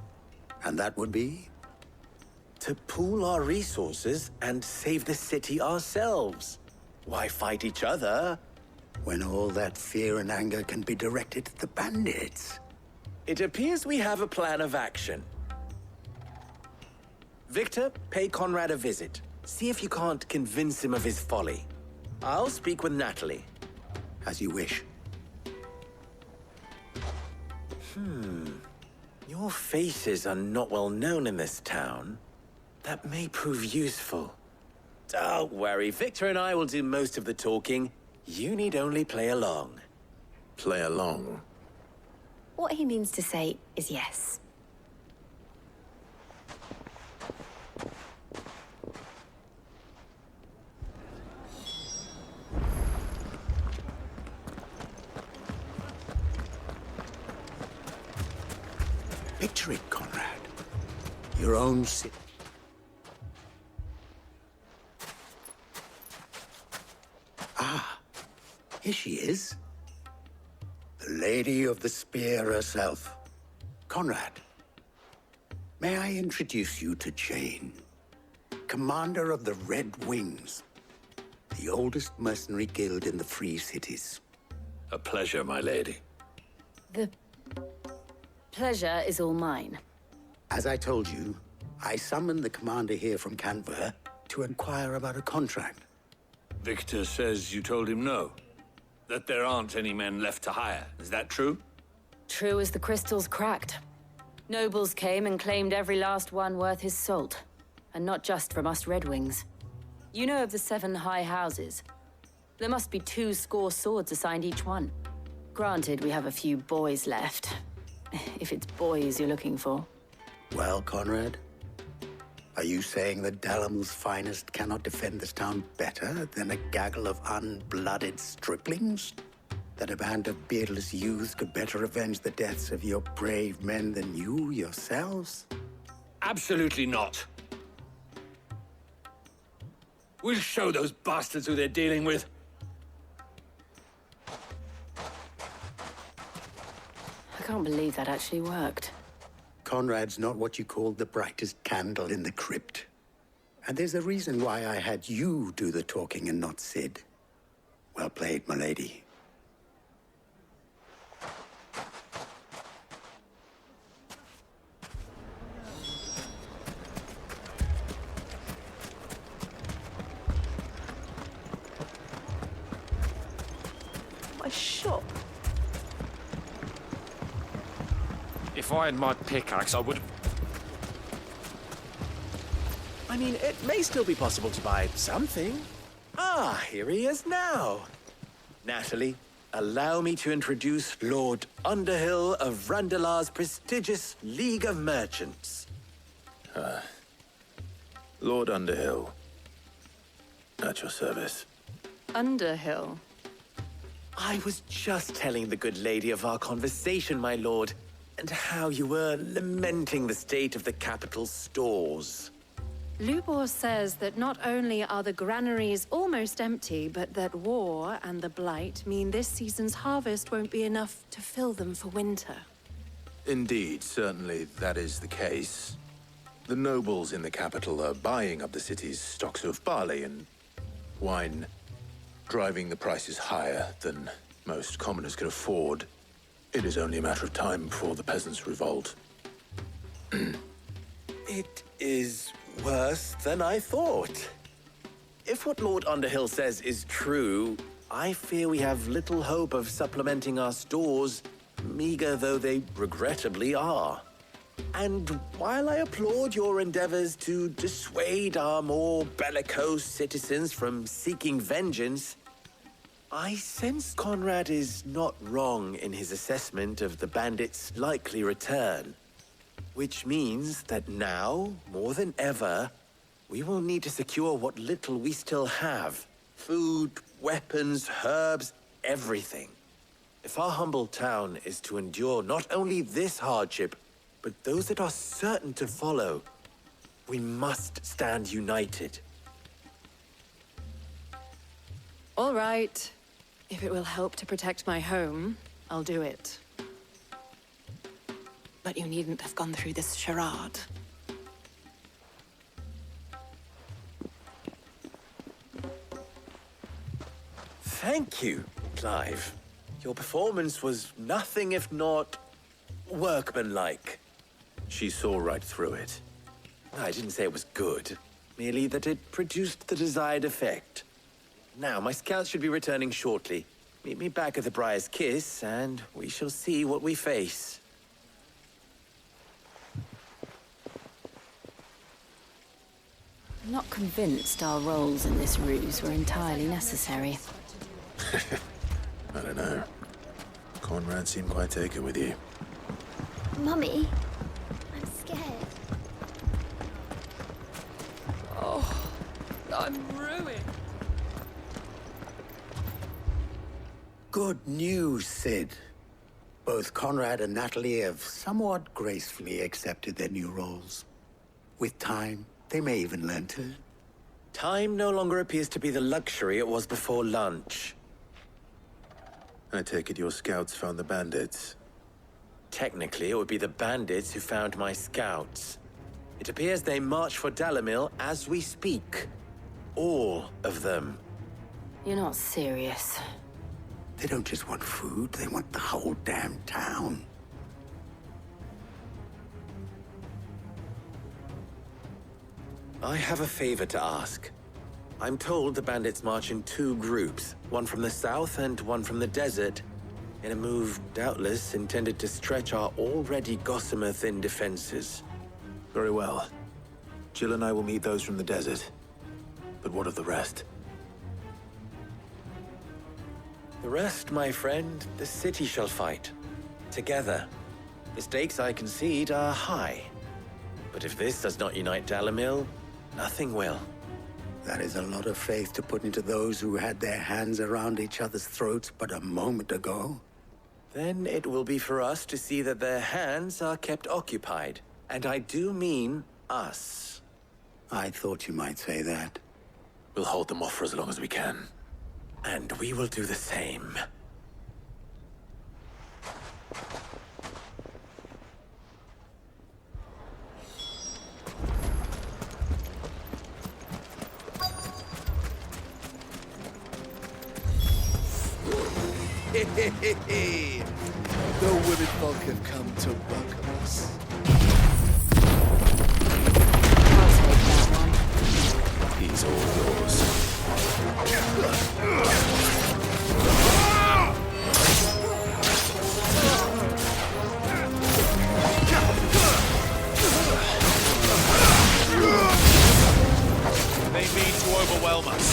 [SPEAKER 3] And that would be?
[SPEAKER 19] To pool our resources and save the city ourselves. Why fight each other?
[SPEAKER 3] When all that fear and anger can be directed at the bandits.
[SPEAKER 19] It appears we have a plan of action. Victor, pay Conrad a visit. See if you can't convince him of his folly. I'll speak with Natalie.
[SPEAKER 3] As you wish.
[SPEAKER 19] Your faces are not well known in this town. That may prove useful. Don't worry, Victor and I will do most of the talking. You need only play along.
[SPEAKER 2] Play along?
[SPEAKER 6] What he means to say is yes.
[SPEAKER 3] Picture it, Conrad. Your own city. Ah, here she is. The Lady of the Spear herself. Conrad, may I introduce you to Jane, commander of the Red Wings, the oldest mercenary guild in the Free Cities.
[SPEAKER 17] A pleasure, my lady.
[SPEAKER 6] The pleasure is all mine.
[SPEAKER 3] As I told you, I summoned the commander here from Canver to inquire about a contract.
[SPEAKER 17] Victor says you told him no. That there aren't any men left to hire. Is that true?
[SPEAKER 6] True as the crystals cracked. Nobles came and claimed every last one worth his salt. And not just from us Red Wings. You know of the 7 high houses. There must be 2 swords assigned each one. Granted, we have a few boys left. If it's boys you're looking for.
[SPEAKER 3] Well, Conrad, Are you saying that Dalamil's finest cannot defend this town better than a gaggle of unblooded striplings? That a band of beardless youths could better avenge the deaths of your brave men than you yourselves?
[SPEAKER 17] Absolutely not. We'll show those bastards who they're dealing with.
[SPEAKER 1] I can't believe that actually worked.
[SPEAKER 3] Conrad's not what you called the brightest candle in the crypt. And there's a reason why I had you do the talking and not Sid. Well played, milady.
[SPEAKER 20] My shop.
[SPEAKER 14] If I had my pickaxe, I would.
[SPEAKER 19] I mean, it may still be possible to buy something. Ah, here he is now. Natalie, allow me to introduce Lord Underhill of Randalar's prestigious League of Merchants.
[SPEAKER 2] Lord Underhill. At your service.
[SPEAKER 1] Underhill?
[SPEAKER 19] I was just telling the good lady of our conversation, my lord, and how you were lamenting the state of the capital's stores.
[SPEAKER 15] Lubor says that not only are the granaries almost empty, but that war and the Blight mean this season's harvest won't be enough to fill them for winter.
[SPEAKER 2] Indeed, certainly that is the case. The nobles in the capital are buying up the city's stocks of barley and wine, driving the prices higher than most commoners can afford. It is only a matter of time before the peasants revolt.
[SPEAKER 19] It is worse than I thought. If what Lord Underhill says is true, I fear we have little hope of supplementing our stores, meager though they regrettably are. And while I applaud your endeavors to dissuade our more bellicose citizens from seeking vengeance, I sense Conrad is not wrong in his assessment of the bandits' likely return. Which means that now, more than ever, we will need to secure what little we still have. Food, weapons, herbs, everything. If our humble town is to endure not only this hardship, but those that are certain to follow, we must stand united.
[SPEAKER 15] All right. If it will help to protect my home, I'll do it. But you needn't have gone through this charade.
[SPEAKER 19] Thank you, Clive. Your performance was nothing if not workmanlike.
[SPEAKER 2] She saw right through it.
[SPEAKER 19] I didn't say it was good, merely that it produced the desired effect. Now, my scouts should be returning shortly. Meet me back at the Briar's Kiss, and we shall see what we face.
[SPEAKER 7] I'm not convinced our roles in this ruse were entirely necessary.
[SPEAKER 2] I don't know. Conrad seemed quite taken with you.
[SPEAKER 8] Mummy, I'm scared.
[SPEAKER 10] Oh, I'm ruined.
[SPEAKER 3] Good news, Sid. Both Conrad and Natalie have somewhat gracefully accepted their new roles. With time, they may even learn to.
[SPEAKER 19] Time no longer appears to be the luxury it was before lunch.
[SPEAKER 2] I take it your scouts found the bandits.
[SPEAKER 19] Technically, it would be the bandits who found my scouts. It appears they march for Dalamil as we speak. All of them.
[SPEAKER 1] You're not serious.
[SPEAKER 3] They don't just want food, they want the whole damn town.
[SPEAKER 19] I have a favor to ask. I'm told the bandits march in two groups, one from the south and one from the desert, in a move doubtless intended to stretch our already gossamer-thin defenses.
[SPEAKER 2] Very well. Jill and I will meet those from the desert. But what of the rest?
[SPEAKER 19] The rest, my friend, the city shall fight. Together. The stakes, I concede, are high. But if this does not unite Dalamil, nothing will.
[SPEAKER 3] That is a lot of faith to put into those who had their hands around each other's throats but a moment ago.
[SPEAKER 19] Then it will be for us to see that their hands are kept occupied. And I do mean us.
[SPEAKER 3] I thought you might say that.
[SPEAKER 2] We'll hold them off for as long as we can.
[SPEAKER 19] And we will do the same.
[SPEAKER 21] The women folk have come to welcome us.
[SPEAKER 2] He's all yours.
[SPEAKER 21] They mean to overwhelm us.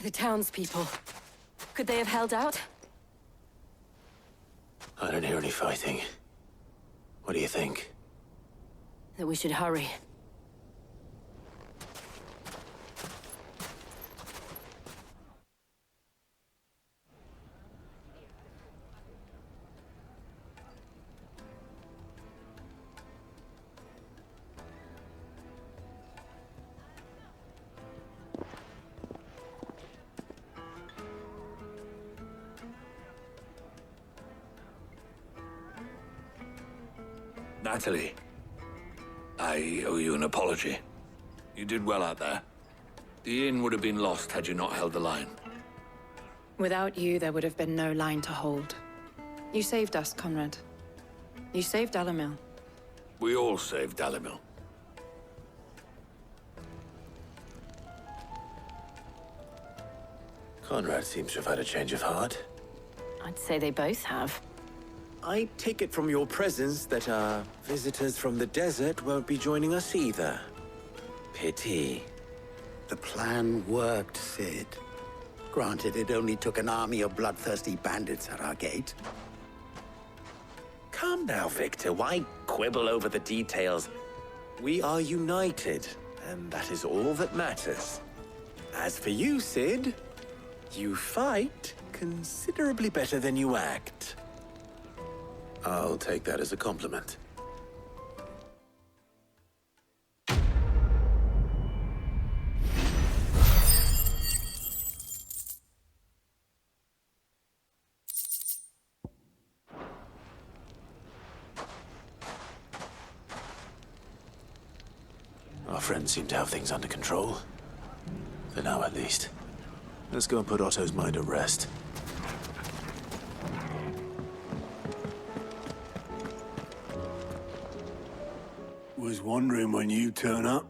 [SPEAKER 15] The townspeople. Could they have held out?
[SPEAKER 2] I don't hear any fighting. What do you think?
[SPEAKER 15] That we should hurry.
[SPEAKER 17] Natalie, I owe you an apology. You did well out there. The inn would have been lost had you not held the line.
[SPEAKER 22] Without you, there would have been no line to hold. You saved us, Conrad. You saved Dalamil.
[SPEAKER 17] We all saved Dalamil.
[SPEAKER 2] Conrad seems to have had a change of heart.
[SPEAKER 15] I'd say they both have.
[SPEAKER 19] I take it from your presence that our visitors from the desert won't be joining us either. Pity.
[SPEAKER 3] The plan worked, Sid. Granted, it only took an army of bloodthirsty bandits at our gate.
[SPEAKER 19] Come now, Victor. Why quibble over the details? We are united, and that is all that matters. As for you, Sid, you fight considerably better than you act.
[SPEAKER 2] I'll take that as a compliment. Our friends seem to have things under control. For now, at least. Let's go and put Otto's mind at rest.
[SPEAKER 5] Was wondering when you turn up.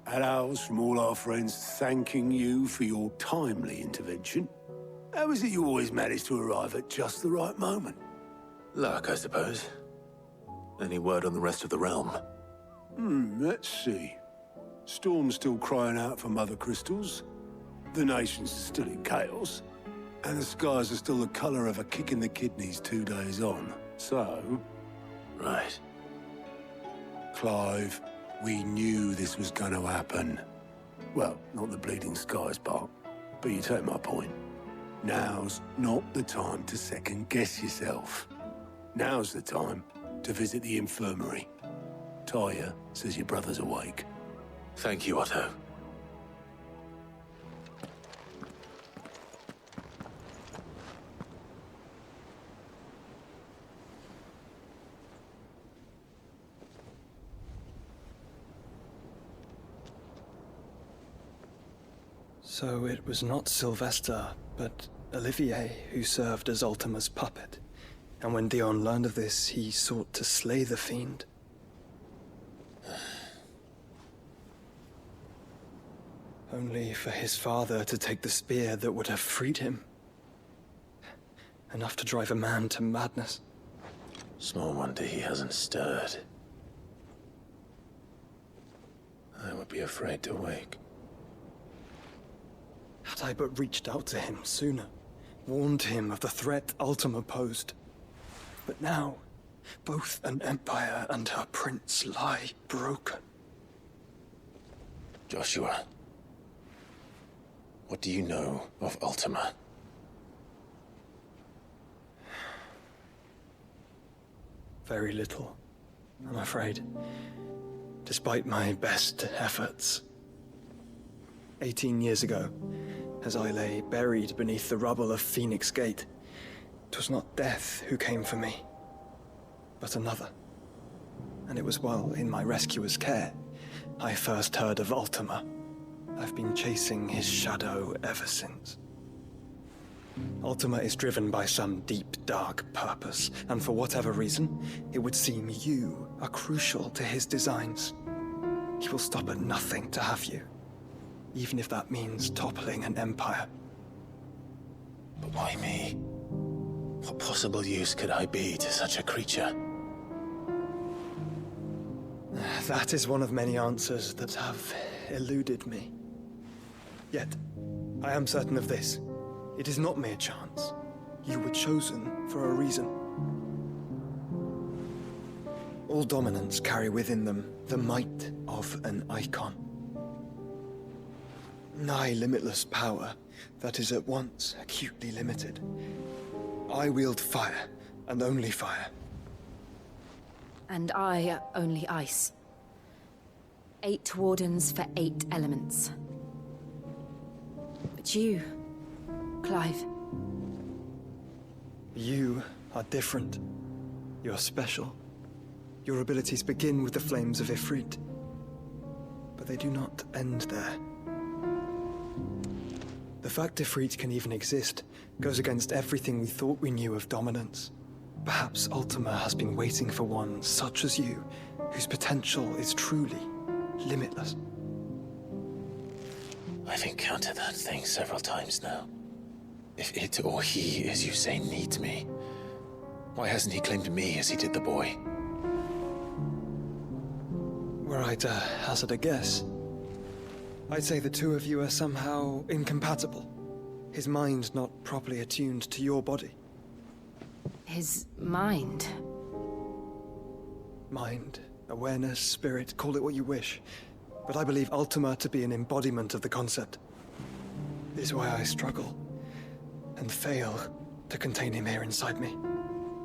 [SPEAKER 5] Had owls from all our friends thanking you for your timely intervention. How is it you always manage to arrive at just the right moment?
[SPEAKER 2] Luck, I suppose. Any word on the rest of the realm?
[SPEAKER 5] Let's see. Storm's still crying out for mother crystals. The nation's still in chaos. And the skies are still the color of a kick in the kidneys 2 days on. So...
[SPEAKER 2] Right.
[SPEAKER 5] Clive, we knew this was going to happen. Well, not the bleeding skies part, but you take my point. Now's not the time to second-guess yourself. Now's the time to visit the infirmary. Tyre says your brother's awake.
[SPEAKER 2] Thank you, Otto.
[SPEAKER 9] So it was not Sylvester, but Olivier who served as Ultima's puppet. And when Dion learned of this, he sought to slay the fiend. Only for his father to take the spear that would have freed him. Enough to drive a man to madness.
[SPEAKER 2] Small wonder he hasn't stirred. I would be afraid to wake.
[SPEAKER 9] Had I but reached out to him sooner, warned him of the threat Ultima posed. But now, both an empire and her prince lie broken.
[SPEAKER 2] Joshua, what do you know of Ultima?
[SPEAKER 9] Very little, I'm afraid. Despite my best efforts. 18 years ago, as I lay buried beneath the rubble of Phoenix Gate, 'twas not death who came for me, but another. And it was while in my rescuer's care I first heard of Ultima. I've been chasing his shadow ever since. Ultima is driven by some deep, dark purpose, and for whatever reason, it would seem you are crucial to his designs. He will stop at nothing to have you, even if that means toppling an empire.
[SPEAKER 2] But why me? What possible use could I be to such a creature?
[SPEAKER 9] That is one of many answers that have eluded me. Yet, I am certain of this. It is not mere chance. You were chosen for a reason. All dominants carry within them the might of an icon. Nigh limitless power that is at once acutely limited. I wield fire, and only fire.
[SPEAKER 6] And I only ice. 8 wardens for 8 elements. But you, Clive.
[SPEAKER 9] You are different. You're special. Your abilities begin with the flames of Ifrit. But they do not end there. The fact Ifrit can even exist goes against everything we thought we knew of dominance. Perhaps Ultima has been waiting for one such as you, whose potential is truly limitless.
[SPEAKER 2] I've encountered that thing several times now. If it or he, as you say, needs me, why hasn't he claimed me as he did the boy?
[SPEAKER 9] Were I to hazard a guess, I'd say the two of you are somehow incompatible. His mind not properly attuned to your body.
[SPEAKER 6] His mind?
[SPEAKER 9] Mind, awareness, spirit, call it what you wish. But I believe Ultima to be an embodiment of the concept. is why I struggle and fail to contain him here inside me.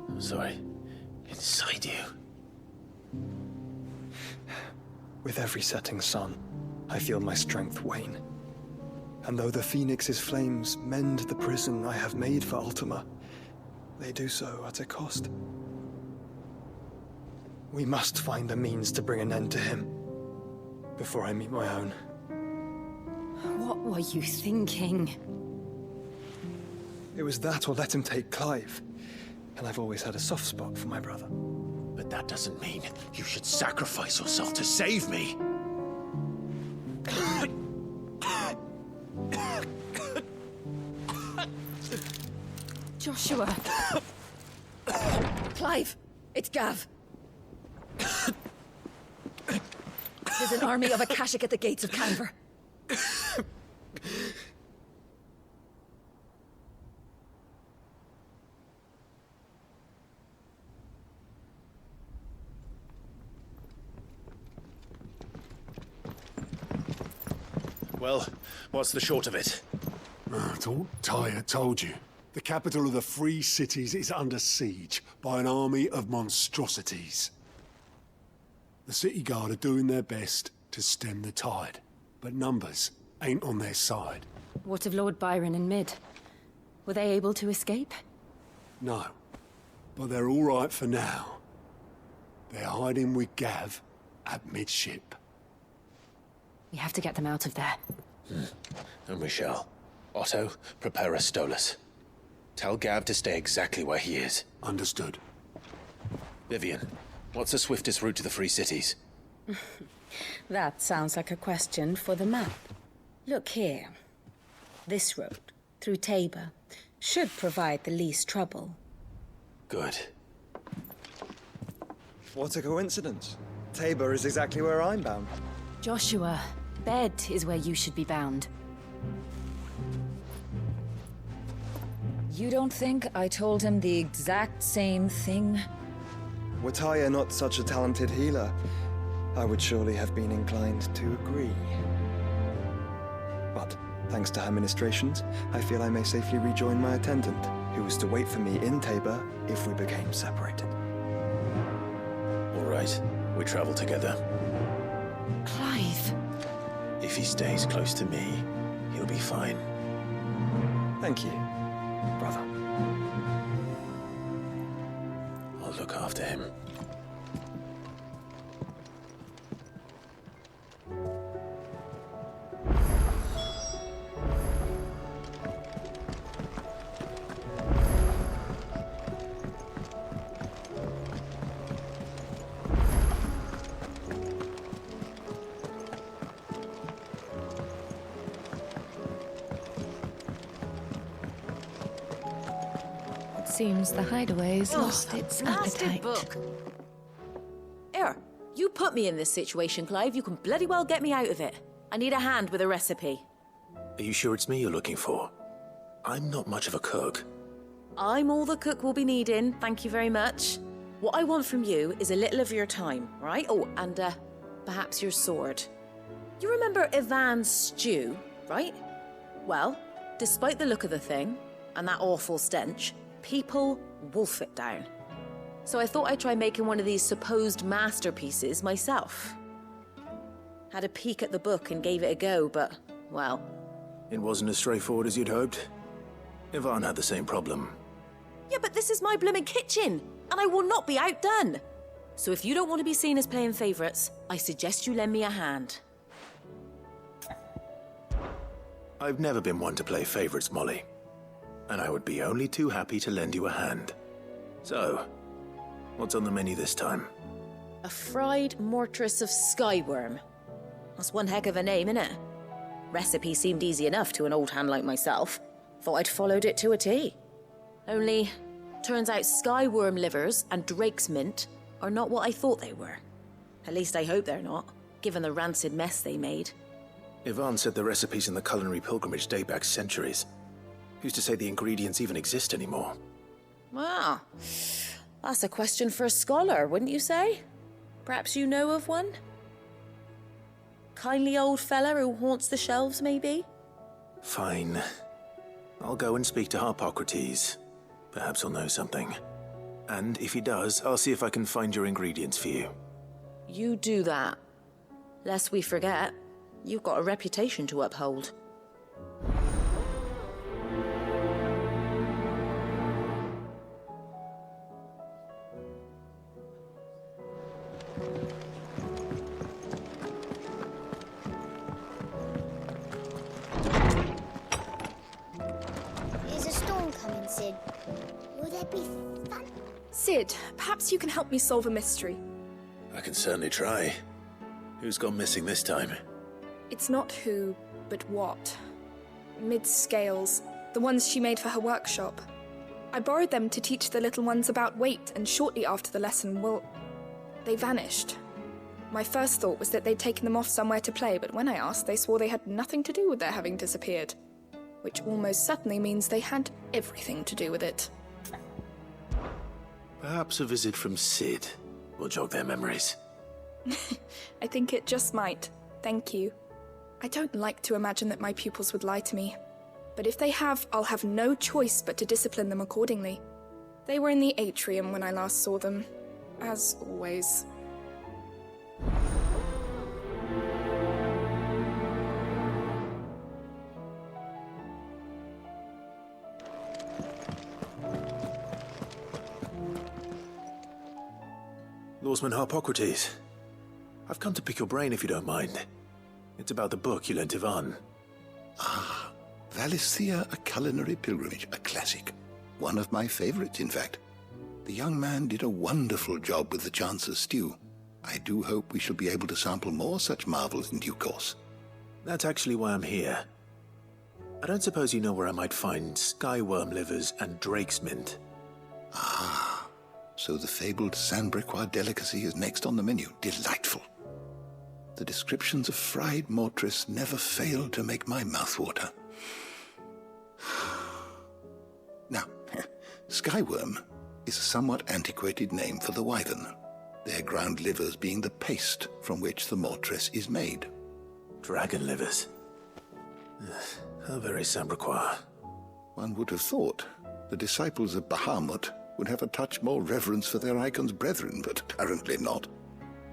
[SPEAKER 19] I'm sorry. Inside you?
[SPEAKER 9] With every setting sun, I feel my strength wane. And though the Phoenix's flames mend the prison I have made for Ultima, they do so at a cost. We must find a means to bring an end to him before I meet my own.
[SPEAKER 7] What were you thinking?
[SPEAKER 9] It was that or let him take Clive. And I've always had a soft spot for my brother.
[SPEAKER 19] But that doesn't mean you should sacrifice yourself to save me.
[SPEAKER 7] Joshua!
[SPEAKER 15] Clive! It's Gav! There's an army of Akashic at the gates of Canver.
[SPEAKER 2] Well, what's the short of it?
[SPEAKER 5] I thought Tyre told you. The capital of the Free Cities is under siege by an army of monstrosities. The City Guard are doing their best to stem the tide, but numbers ain't on their side.
[SPEAKER 7] What of Lord Byron and Mid? Were they able to escape?
[SPEAKER 5] No, but they're all right for now. They're hiding with Gav at midship.
[SPEAKER 7] We have to get them out of there.
[SPEAKER 2] And we shall. Otto, prepare a Stolas. Tell Gav to stay exactly where he is.
[SPEAKER 5] Understood.
[SPEAKER 2] Vivian, what's the swiftest route to the Free Cities?
[SPEAKER 6] That sounds like a question for the map. Look here. This road, through Tabor, should provide the least trouble.
[SPEAKER 2] Good.
[SPEAKER 9] What a coincidence. Tabor is exactly where I'm bound.
[SPEAKER 7] Joshua, bed is where you should be bound.
[SPEAKER 11] You don't think I told him the exact same thing?
[SPEAKER 9] Were Tyre not such a talented healer, I would surely have been inclined to agree. But, thanks to her ministrations, I feel I may safely rejoin my attendant, who was to wait for me in Tabor if we became separated.
[SPEAKER 2] All right, we travel together.
[SPEAKER 7] Clive!
[SPEAKER 2] If he stays close to me, he'll be fine.
[SPEAKER 9] Thank you, brother.
[SPEAKER 2] I'll look after him.
[SPEAKER 11] Seems the hideaway's lost its appetite.
[SPEAKER 6] Book. Here, you put me in this situation, Clive. You can bloody well get me out of it. I need a hand with a recipe.
[SPEAKER 2] Are you sure it's me you're looking for? I'm not much of a cook.
[SPEAKER 6] I'm all the cook will be needing, thank you very much. What I want from you is a little of your time, right? Oh, and perhaps your sword. You remember Ivan's stew, right? Well, despite the look of the thing, and that awful stench, people wolf it down. So I thought I'd try making one of these supposed masterpieces myself. Had a peek at the book and gave it a go, but, well...
[SPEAKER 2] It wasn't as straightforward as you'd hoped. Ivan had the same problem.
[SPEAKER 6] Yeah, but this is my blimmin' kitchen, and I will not be outdone. So if you don't want to be seen as playing favourites, I suggest you lend me a hand.
[SPEAKER 2] I've never been one to play favorites, Molly. And I would be only too happy to lend you a hand. So, what's on the menu this time?
[SPEAKER 6] A fried mortress of skyworm. That's one heck of a name, innit? Recipe seemed easy enough to an old hand like myself. Thought I'd followed it to a T. Only, turns out skyworm livers and drake's mint are not what I thought they were. At least I hope they're not, given the rancid mess they made.
[SPEAKER 2] Ivan said the recipes in the culinary pilgrimage date back centuries. Who's to say the ingredients even exist anymore?
[SPEAKER 6] Well, that's a question for a scholar, wouldn't you say? Perhaps you know of one? Kindly old fella who haunts the shelves, maybe?
[SPEAKER 2] Fine. I'll go and speak to Harpocrates. Perhaps he'll know something. And if he does, I'll see if I can find your ingredients for you.
[SPEAKER 10] You do that. Lest we forget, you've got a reputation to uphold.
[SPEAKER 8] Is a storm coming, Sid? Will there be fun?
[SPEAKER 12] Sid, perhaps you can help me solve a mystery.
[SPEAKER 2] I can certainly try. Who's gone missing this time?
[SPEAKER 12] It's not who, but what. Mid's scales, the ones she made for her workshop. I borrowed them to teach the little ones about weight, and shortly after the lesson, well, they vanished. My first thought was that they'd taken them off somewhere to play, but when I asked, they swore they had nothing to do with their having disappeared. Which almost certainly means they had everything to do with it.
[SPEAKER 2] Perhaps a visit from Sid will jog their memories.
[SPEAKER 12] I think it just might. Thank you. I don't like to imagine that my pupils would lie to me. But if they have, I'll have no choice but to discipline them accordingly. They were in the atrium when I last saw them. As always.
[SPEAKER 2] Lawsman Harpocrates. I've come to pick your brain if you don't mind. It's about the book you lent Ivan.
[SPEAKER 13] Ah, Valisthea, A Culinary Pilgrimage, a classic. One of my favorites, in fact. The young man did a wonderful job with the Chance's stew. I do hope we shall be able to sample more such marvels in due course.
[SPEAKER 2] That's actually why I'm here. I don't suppose you know where I might find skyworm livers and drake's mint.
[SPEAKER 13] Ah, so the fabled Sanbriquois delicacy is next on the menu. Delightful. The descriptions of fried mortress never failed to make my mouth water. Now, skyworm is a somewhat antiquated name for the wyvern, their ground livers being the paste from which the mortress is made.
[SPEAKER 2] Dragon livers. How very Sambriquois.
[SPEAKER 13] One would have thought the disciples of Bahamut would have a touch more reverence for their icon's brethren, but apparently not.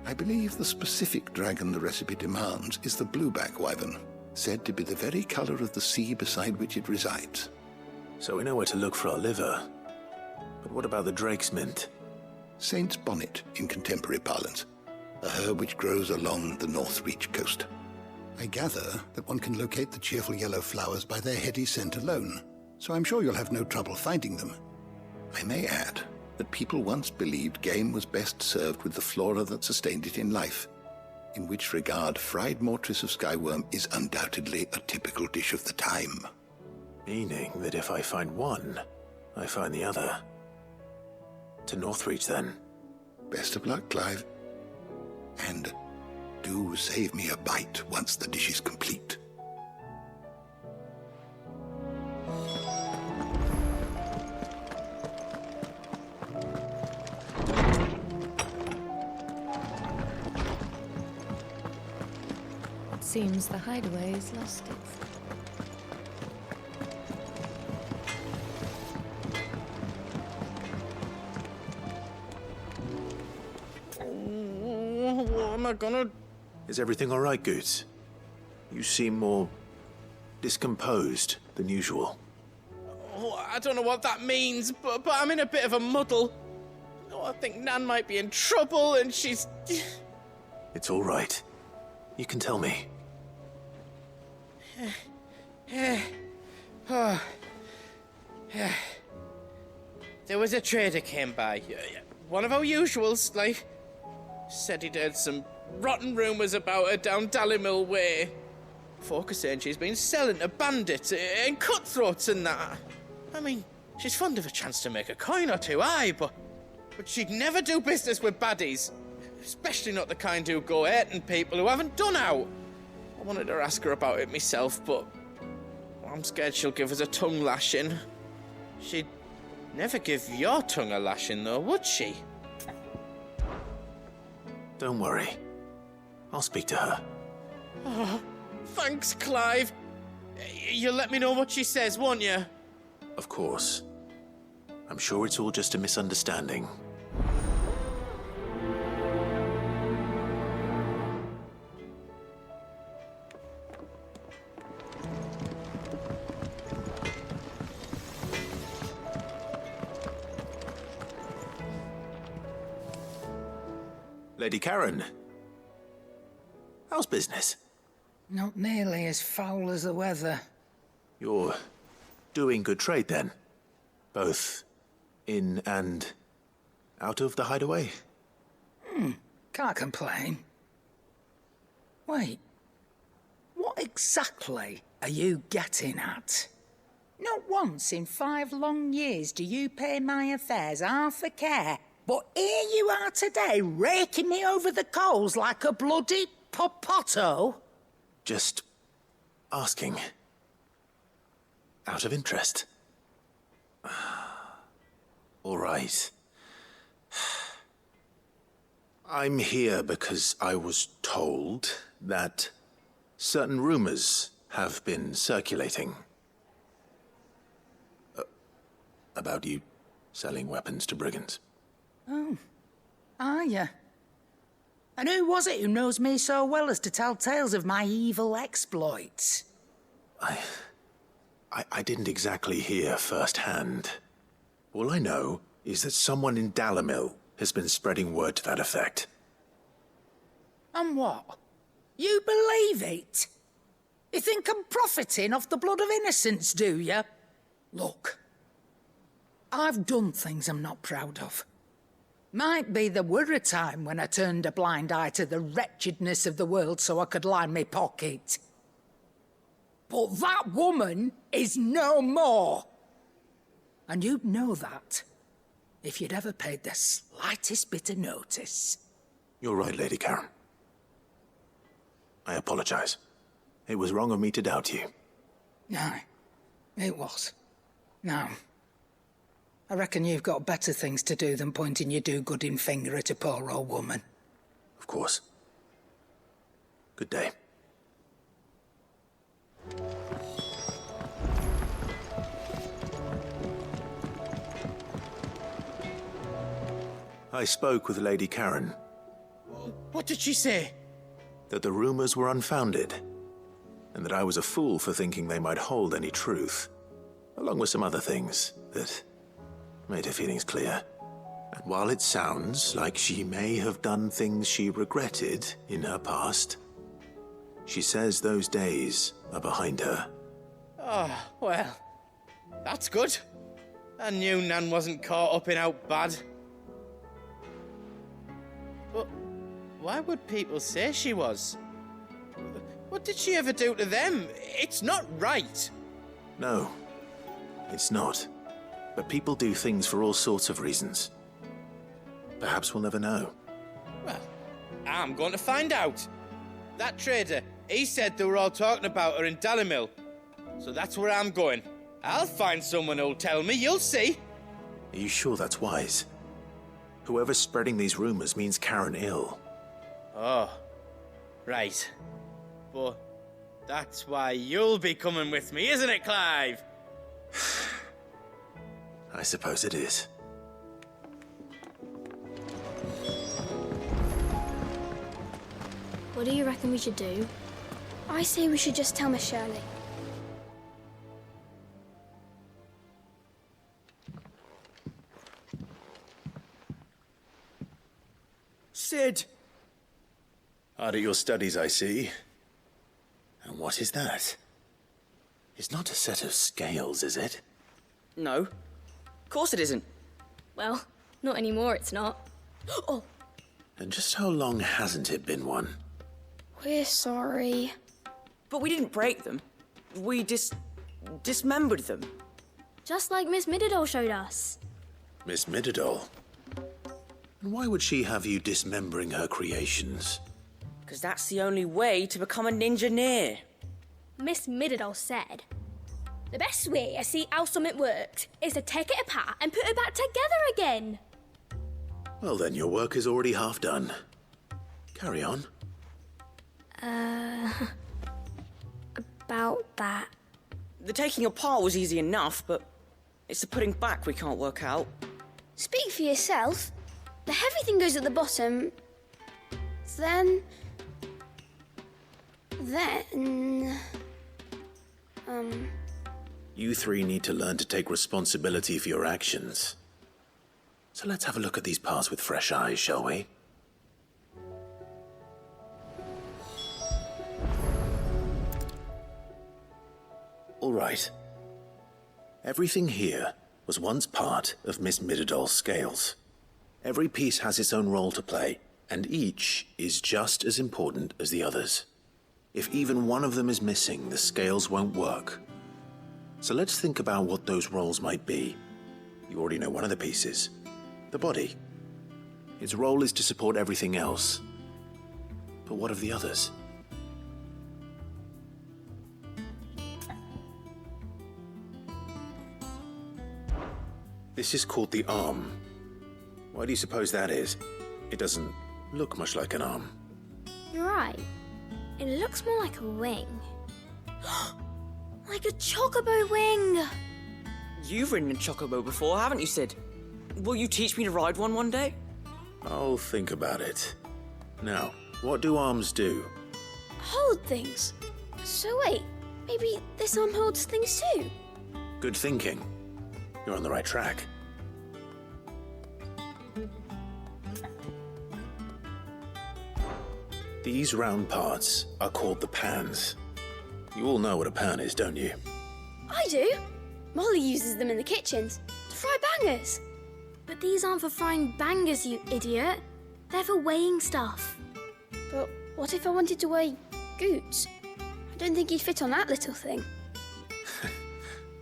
[SPEAKER 13] I believe the specific dragon the recipe demands is the blueback wyvern, said to be the very color of the sea beside which it resides.
[SPEAKER 2] So we know where to look for our liver. But what about the drake's mint?
[SPEAKER 13] Saint's bonnet in contemporary parlance, a herb which grows along the North Reach coast. I gather that one can locate the cheerful yellow flowers by their heady scent alone, so I'm sure you'll have no trouble finding them. I may add that people once believed game was best served with the flora that sustained it in life, in which regard fried mortress of skyworm is undoubtedly a typical dish of the time.
[SPEAKER 2] Meaning that if I find one, I find the other. To Northreach, then.
[SPEAKER 13] Best of luck, Clive. And do save me a bite once the dish is complete.
[SPEAKER 7] It seems the hideaway is lost it.
[SPEAKER 23] What am I gonna...
[SPEAKER 2] Is everything all right, Goots? You seem more discomposed than usual.
[SPEAKER 23] Oh, I don't know what that means, but I'm in a bit of a muddle. Oh, I think Nan might be in trouble and she's...
[SPEAKER 2] It's all right. You can tell me.
[SPEAKER 23] There was a trader came by. One of our usuals, like... Said he'd heard some rotten rumours about her down Dalimil Way. Folk are saying she's been selling to bandits and cutthroats and that. I mean, she's fond of a chance to make a coin or two, aye, but she'd never do business with baddies. Especially not the kind who go hating people who haven't done out. I wanted to ask her about it myself, but I'm scared she'll give us a tongue lashing. She'd never give your tongue a lashing, though, would she?
[SPEAKER 2] Don't worry. I'll speak to her.
[SPEAKER 23] Oh, thanks, Clive. You'll let me know what she says, won't you?
[SPEAKER 2] Of course. I'm sure it's all just a misunderstanding. Lady Karen, how's business?
[SPEAKER 4] Not nearly as foul as the weather.
[SPEAKER 2] You're doing good trade then? Both in and out of the hideaway?
[SPEAKER 4] Can't complain. Wait, what exactly are you getting at? Not once in 5 long years do you pay my affairs half a care, but here you are today, raking me over the coals like a bloody popoto?
[SPEAKER 2] Just asking. Out of interest. All right. I'm here because I was told that certain rumors have been circulating. About you selling weapons to brigands.
[SPEAKER 4] Oh, are you? And who was it who knows me so well as to tell tales of my evil exploits?
[SPEAKER 2] I didn't exactly hear firsthand. All I know is that someone in Dalamil has been spreading word to that effect.
[SPEAKER 4] And what? You believe it? You think I'm profiting off the blood of innocents, do you? Look, I've done things I'm not proud of. Might be there were a time when I turned a blind eye to the wretchedness of the world so I could line my pocket. But that woman is no more. And you'd know that if you'd ever paid the slightest bit of notice.
[SPEAKER 2] You're right, Lady Karen. I apologize. It was wrong of me to doubt you.
[SPEAKER 4] No, it was. No. I reckon you've got better things to do than pointing your do-gooding finger at a poor old woman.
[SPEAKER 2] Of course. Good day. I spoke with Lady Karen.
[SPEAKER 23] What did she say?
[SPEAKER 2] That the rumors were unfounded, and that I was a fool for thinking they might hold any truth, along with some other things that made her feelings clear. And while it sounds like she may have done things she regretted in her past, she says those days are behind her.
[SPEAKER 23] Oh, well, that's good. I knew Nan wasn't caught up in out bad. But why would people say she was? What did she ever do to them? It's not right.
[SPEAKER 2] No, it's not. But people do things for all sorts of reasons. Perhaps we'll never know.
[SPEAKER 23] Well, I'm going to find out. That trader, he said they were all talking about her in Dalamil. So that's where I'm going. I'll find someone who'll tell me, you'll see.
[SPEAKER 2] Are you sure that's wise? Whoever's spreading these rumors means Karen ill.
[SPEAKER 23] Oh, right. But that's why you'll be coming with me, isn't it, Clive?
[SPEAKER 2] I suppose it is.
[SPEAKER 8] What do you reckon we should do? I say we should just tell Miss Shirley.
[SPEAKER 19] Sid!
[SPEAKER 2] Hard at your studies, I see. And what is that? It's not a set of scales, is it?
[SPEAKER 16] No. Of course it isn't.
[SPEAKER 8] Well, not anymore, it's not. Oh!
[SPEAKER 2] And just how long hasn't it been one?
[SPEAKER 8] We're sorry.
[SPEAKER 16] But we didn't break them. We dismembered them.
[SPEAKER 8] Just like Miss Mididol showed us.
[SPEAKER 2] Miss Mididol? And why would she have you dismembering her creations?
[SPEAKER 16] Because that's the only way to become a ninja-neer.
[SPEAKER 8] Miss Mididol said, the best way to see how something works is to take it apart and put it back together again.
[SPEAKER 2] Well then, your work is already half done. Carry on.
[SPEAKER 8] About that.
[SPEAKER 16] The taking apart was easy enough, but it's the putting back we can't work out.
[SPEAKER 14] Speak for yourself. The heavy thing goes at the bottom. Then...
[SPEAKER 2] You three need to learn to take responsibility for your actions. So let's have a look at these parts with fresh eyes, shall we? All right. Everything here was once part of Miss Midadol's scales. Every piece has its own role to play, and each is just as important as the others. If even one of them is missing, the scales won't work. So let's think about what those roles might be. You already know one of the pieces. The body. Its role is to support everything else. But what of the others? This is called the arm. Why do you suppose that is? It doesn't look much like an arm.
[SPEAKER 8] You're right. It looks more like a wing. Like a chocobo wing!
[SPEAKER 16] You've ridden a chocobo before, haven't you, Sid? Will you teach me to ride one day?
[SPEAKER 2] I'll think about it. Now, what do arms do?
[SPEAKER 14] Hold things. So wait, maybe this arm holds things too?
[SPEAKER 2] Good thinking. You're on the right track. These round parts are called the pans. You all know what a pan is, don't you?
[SPEAKER 14] I do. Molly uses them in the kitchens to fry bangers.
[SPEAKER 8] But these aren't for frying bangers, you idiot. They're for weighing stuff.
[SPEAKER 14] But what if I wanted to weigh Goots? I don't think he'd fit on that little thing.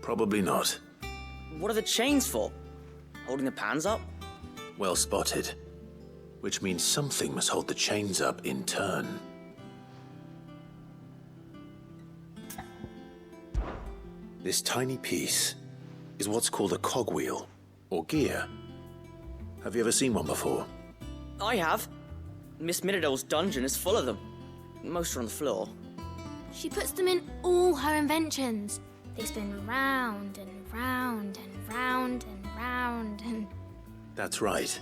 [SPEAKER 2] Probably not.
[SPEAKER 16] What are the chains for? Holding the pans up?
[SPEAKER 2] Well spotted. Which means something must hold the chains up in turn. This tiny piece is what's called a cogwheel, or gear. Have you ever seen one before?
[SPEAKER 16] I have. Miss Midadol's dungeon is full of them. Most are on the floor.
[SPEAKER 8] She puts them in all her inventions. They spin round and round and round and round and...
[SPEAKER 2] That's right.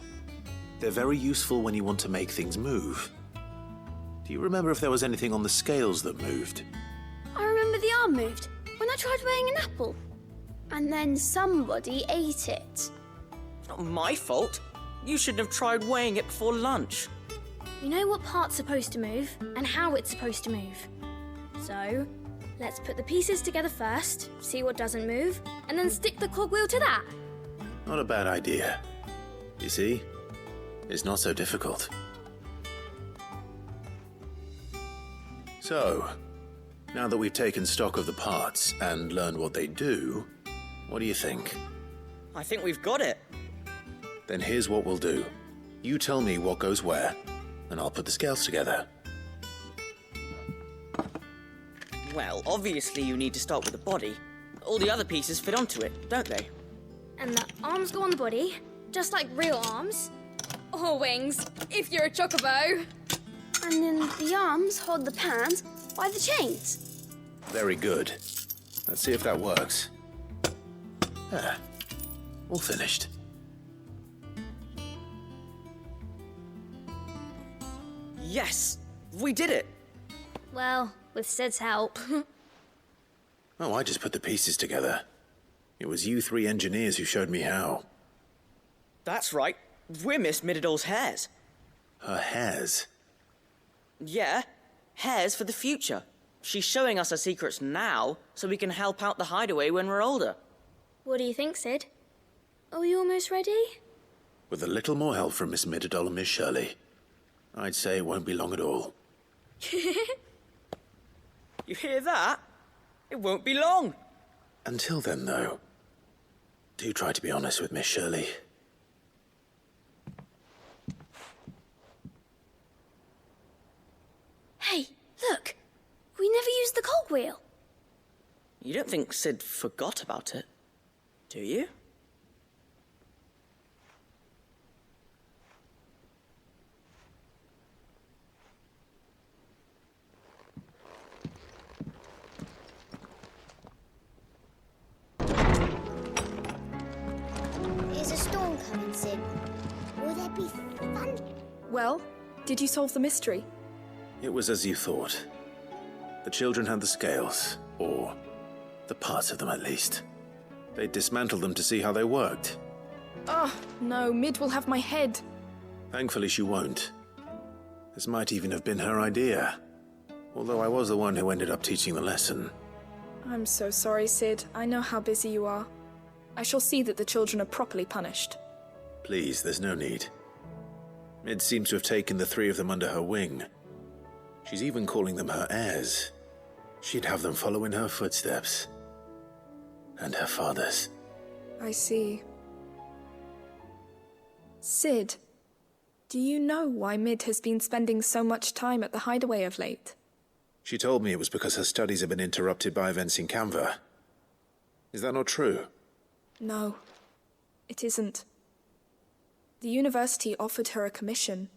[SPEAKER 2] They're very useful when you want to make things move. Do you remember if there was anything on the scales that moved?
[SPEAKER 14] I remember the arm moved when I tried weighing an apple. And then somebody ate it.
[SPEAKER 16] It's not my fault. You shouldn't have tried weighing it before lunch.
[SPEAKER 8] You know what part's supposed to move and how it's supposed to move. So, let's put the pieces together first, see what doesn't move, and then stick the cogwheel to that.
[SPEAKER 2] Not a bad idea. You see? It's not so difficult. So, now that we've taken stock of the parts and learned what they do, what do you think?
[SPEAKER 16] I think we've got it.
[SPEAKER 2] Then here's what we'll do. You tell me what goes where, and I'll put the scales together.
[SPEAKER 16] Well, obviously you need to start with the body. All the other pieces fit onto it, don't they?
[SPEAKER 8] And the arms go on the body, just like real arms. Or wings, if you're a chocobo.
[SPEAKER 14] And then the arms hold the pans by the chains.
[SPEAKER 2] Very good. Let's see if that works. Ah, all finished.
[SPEAKER 16] Yes! We did it!
[SPEAKER 8] Well, with Sid's help.
[SPEAKER 2] Oh, I just put the pieces together. It was you three engineers who showed me how.
[SPEAKER 16] That's right. We're Miss Midadol's hairs.
[SPEAKER 2] Her hairs?
[SPEAKER 16] Yeah, hairs for the future. She's showing us her secrets now, so we can help out the hideaway when we're older.
[SPEAKER 8] What do you think, Sid? Are we almost ready?
[SPEAKER 2] With a little more help from Miss Midadol and Miss Shirley, I'd say it won't be long at all.
[SPEAKER 16] You hear that? It won't be long.
[SPEAKER 2] Until then, though, do try to be honest with Miss Shirley.
[SPEAKER 14] Hey, look! We never used the cogwheel.
[SPEAKER 16] You don't think Sid forgot about it, do you?
[SPEAKER 14] lesson. Will there be fun?
[SPEAKER 12] Well, did you solve the mystery?
[SPEAKER 2] It was as you thought. The children had the scales, or the parts of them at least. They dismantled them to see how they worked.
[SPEAKER 12] Oh, no, Mid will have my head.
[SPEAKER 2] Thankfully she won't. This might even have been her idea. Although I was the one who ended up teaching the lesson.
[SPEAKER 12] I'm so sorry, Sid. I know how busy you are. I shall see that the children are properly punished.
[SPEAKER 2] Please, there's no need. Mid seems to have taken the three of them under her wing. She's even calling them her heirs. She'd have them follow in her footsteps. And her father's.
[SPEAKER 12] I see. Sid, do you know why Mid has been spending so much time at the hideaway of late?
[SPEAKER 2] She told me it was because her studies have been interrupted by events in Canva. Is that not true?
[SPEAKER 12] No, it isn't. The university offered her a commission.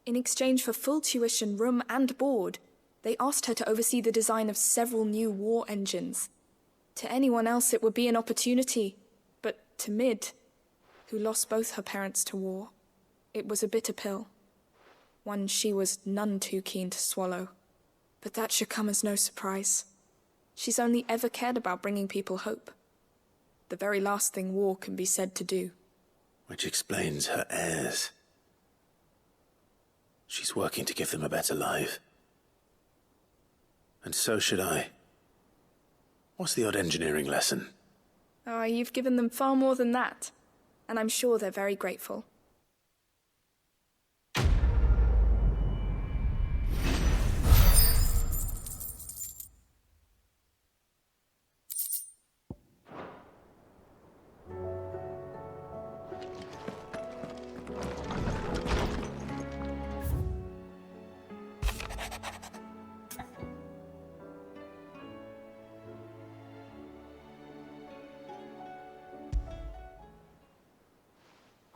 [SPEAKER 12] In exchange for full tuition, room and board, they asked her to oversee the design of several new war engines. To anyone else it would be an opportunity, but to Mid, who lost both her parents to war, it was a bitter pill. One she was none too keen to swallow. But that should come as no surprise. She's only ever cared about bringing people hope. The very last thing war can be said to do.
[SPEAKER 2] Which explains her heirs. She's working to give them a better life. And so should I. What's the odd engineering lesson?
[SPEAKER 12] Ah, you've given them far more than that. And I'm sure they're very grateful.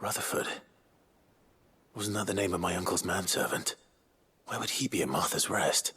[SPEAKER 2] Rutherford. Wasn't that the name of my uncle's manservant? Why would he be at Martha's Rest?